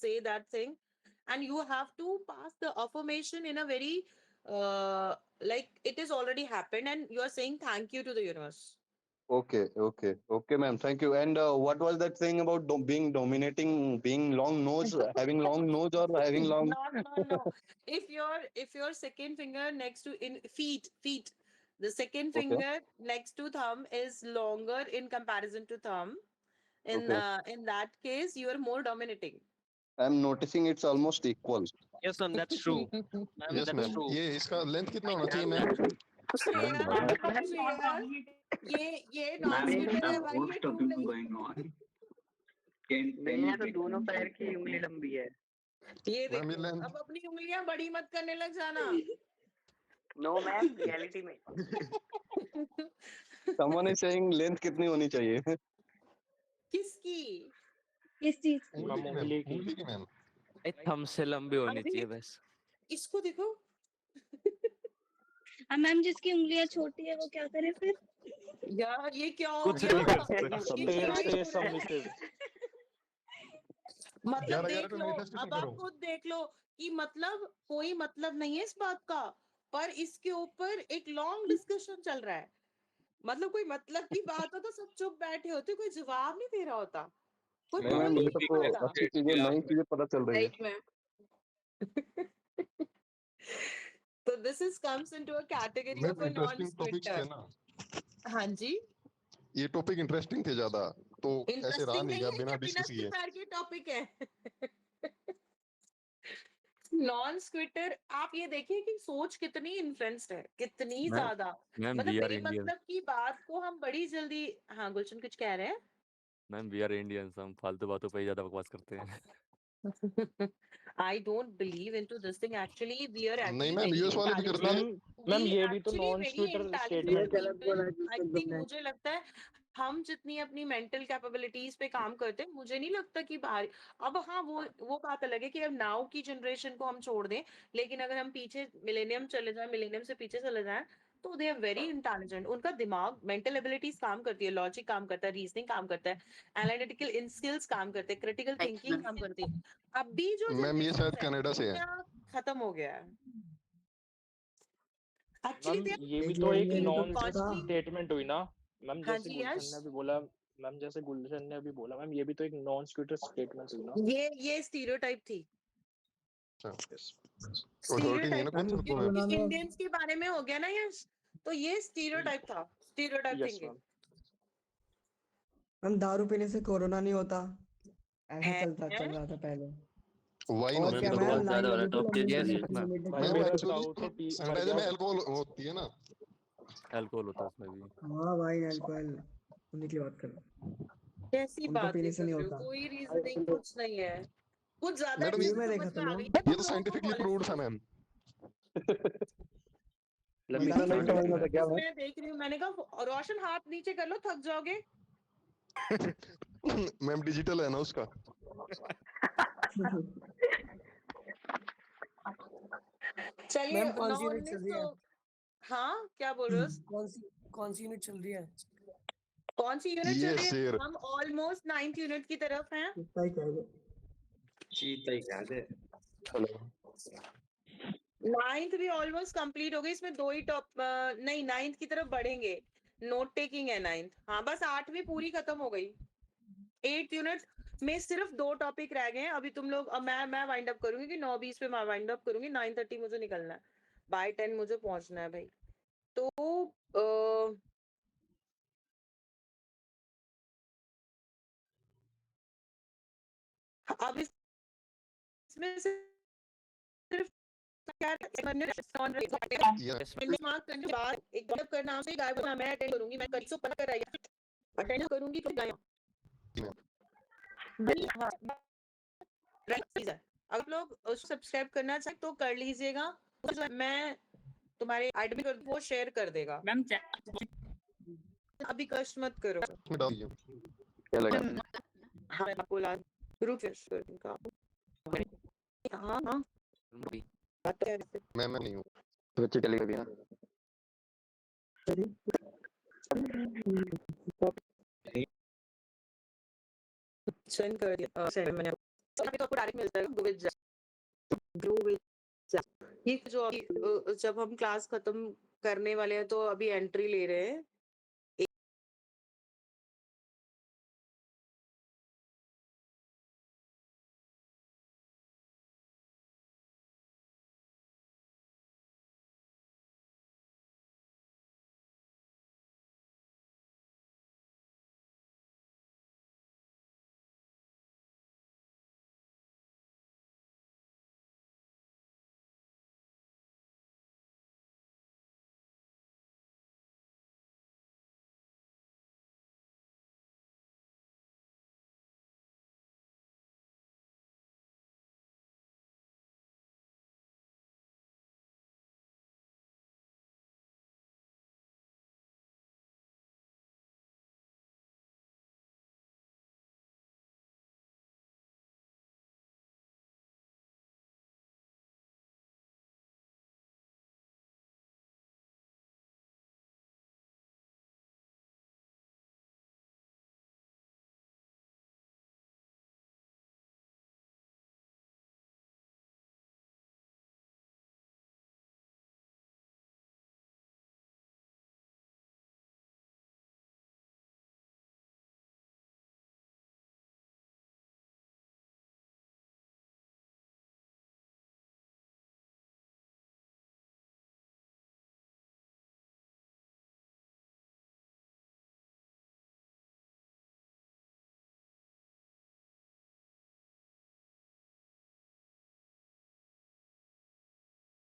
say that thing, and you have to pass the affirmation in a very like it is already happened, and you are saying thank you to the universe. Okay, ma'am. Thank you. And what was that thing about being dominating, being long nose, having long nose, or having long? No. If your second finger next to in feet, the second Okay. finger next to thumb is longer in comparison to thumb. Okay. In that case, you are more dominating. I'm noticing it's almost equal. Yes, ma'am, that's true. Ma'am, yes that's ma'am, true. ये इसका लेंथ कितना होना चाहिए Ma'am, मैम? ये नॉन स्क्विटर है भाई, ये टू नहीं। going on. मेरे यहाँ तो दोनों पैर की उंगली लंबी है। ये मैम, ये देखो, लेंथ अब अपनी उंगलियां बड़ी मत करने लग जाना। नो मैम, रियलिटी में Someone is saying length कितनी होनी चाहिए? किसकी? किस चीज? उंगली की मैम। थंब से लंबी होनी अरे, चाहिए बस। इसको देखो। मैम जिसकी उंगलियां छोटी है वो क्या करे फिर? यार ये क्या हो कुछ गया? नहीं कर सकते। ये Stay, क्या stay हो रहा है? submissive. मतलब 11 देख पे लो, manifestation अब आप करो। खुद देख लो कि मतलब कोई मतलब नहीं है इस बात का, पर इसके ऊपर एक लॉन्ग डिस्कशन चल रहा है। मतलब कोई मतलब की बात हो तो सब चुप बैठे होते, कोई जवाब नहीं दे रहा होता, कोई नहीं बोल मैम, ही मुझे नहीं तो रहा होता। अच्छी चीजें, नई चीजें पता चल रही है। Right ma'am. तो this is comes into a category ma'am of a non interesting topics थे स्क्विटर। ना, हाँ जी, ये टॉपिक इंटरेस्टिंग थे ज्यादा, तो ऐसे रहा इंटरेस्टिंग नहीं नहीं गया है, बिना ये बिना डिस्कस किए। प्रकार के टॉपिक है। नॉन स्क्विटर, आप ये देखिए कि सोच कितनी इन्फ्लुएंस्ड है, कितनी मैम ज्यादा। मैम मतलब वी आर इंडियंस बेमतलब की बात को हम बड़ी जल्दी। हाँ गुलशन कुछ कह रहे हैं? मैम वी आर इंडियंस, हम फालतू बातों पे ही ज्यादा बकवास करते हैं। I don't believe into this thing. Actually, we are नहीं actually मैम, very यूएस वाले भी करते intelligent. हैं। मैम We ये भी तो actually non very scooter intelligent ये स्टेटमेंट है। गलत people. बोला I जिसको think तुमने। मुझे लगता है हम जितनी अपनी मेंटल कैपेबिलिटीज पे काम करते हैं, मुझे नहीं लगता कि बाहर। अब हाँ, वो बात अलग है कि अब नाउ की जनरेशन को हम छोड़ दें, लेकिन अगर हम पीछे मिलेनियम चले जाएं, मिलेनियम से पीछे चले जाएं, तो दे आर वेरी इंटेलिजेंट। उनका दिमाग, मेंटल एबिलिटीज काम करती है, लॉजिक काम करता है, रीजनिंग काम करता है, एनालिटिकल इन स्किल्स काम करते हैं, क्रिटिकल थिंकिंग काम करती है। अभी जो मैम ये जनरेशन शायद है कनाडा से है। उसका खत्म हो गया है। एक्चुअली मैम दे ये भी एक तो ये एक भी तो नॉन पूछा था। स्टेटमेंट हुई ना मैम, हाँ जैसे जी गुलशन यश, ने अभी बोला। मैम जैसे गुलशन ने अभी बोला, मैम ये भी तो एक नॉन स्कूटर स्टेटमेंट हुई ना। ये स्टीरियोटाइप थी। अथॉरिटी नहीं है ना स्टीरियोटाइप कौन सा तो मैम। क्योंकि इंडियंस के बारे में हो गया ना यश, तो ये स्टीरियोटाइप था, स्टीरियोटाइप यस थिंकिंग मैम। हम दारू पीने से कोरोना नहीं होता, ऐसा है, चल रहा था पहले। वाइन और होती क्या है तो मैम, बहुत लाइन ज्यादा वाला लगी थी टॉप लंबी के लंबी लिए। 5 मिनट भाई तक। मैम मेरा एक्चुअली ताऊ तो मर सैनिटाइजर गया। में अल्कोहल होती है ना। अल्कोहल होता है उसमें भी। हाँ भाई, अल्कोहल उन्हीं की बात कर रहा हूँ। कैसी उनको पीने बातें से कर नहीं रहे हो, होता। कोई रीजनिंग कुछ नहीं है, कुछ ज्यादा मैडम अच्छे ये से मैं देखा समझ था में आ मैम। गई। ये तो तुम लोगों को साइंटिफिकली कॉलेज प्रूव्ड से था मैम। ललिता नहीं समझ में था क्या मैम? मैं देख रही हूँ, मैंने कहा रोशन हाथ नीचे कर लो, थक जाओगे। मैम डिजिटल है ना उसका। चलिए मैम कौन सी यूनिट चल 9-19 रही तो। है? हाँ क्या बोल रहे हो? कौन सी यूनिट चल रही है? कौन सी यूनिट चल ये रही है? शेर। हम ऑलमोस्ट 9th यूनिट की तरफ हैं। इतना ही कह दो। चीता ही कह दे। हेलो 9th भी ऑलमोस्ट कंप्लीट हो गई, इसमें 2 ही टॉप, नहीं 9th की तरफ बढ़ेंगे। नोट टेकिंग है 9th। हाँ बस 8वीं पूरी खत्म हो गई। 8th यूनिट में सिर्फ 2 टॉपिक रह गए हैं अभी। तुम लोग, मैं वाइंड अप करूंगी कि 9:20 पे मैं वाइंड अप करूंगी, 9:30 मुझे निकलना है, बाय 10 मुझे पहुंचना है भाई। तो अब इसमें सिर्फ यस मार्क करने के बाद एक डेवलप करना से गायब होना, मैं अटेंड करूंगी, मैं कल से पता कराई अटेंड करूंगी तो गायब राइट है। आप लोग सब्सक्राइब करना चाहे तो कर लीजिएगा, मैं तुम्हारे एडमिन कर वो शेयर कर देगा। मैम अभी कष्ट मत करो। में डाल दिया। क्या लगा? हाँ मैं आपको ला रुक हाँ हाँ बात है। मैं नहीं हूँ। तो बच्चे चले गए ना। सेंड कर दिया, सेंड मैंने अभी तो आपको डायरेक्ट मिलता है ग्रो विद ये जो अभी, जब हम क्लास खत्म करने वाले हैं तो अभी एंट्री ले रहे हैं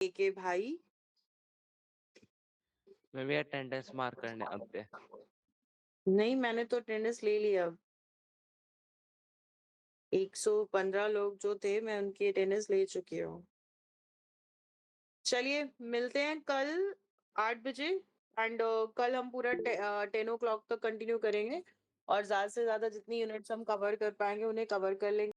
के भाई मैं भी अटेंडेंस मार्क करने अब पे। नहीं, मैंने तो अटेंडेंस ले लिया। 115 लोग जो थे मैं उनकी अटेंडेंस ले चुकी हूँ। चलिए मिलते हैं कल 8 बजे एंड कल हम पूरा 10 o'clock तक कंटिन्यू करेंगे और ज्यादा से ज्यादा जितनी यूनिट्स हम कवर कर पाएंगे उन्हें कवर कर लेंगे।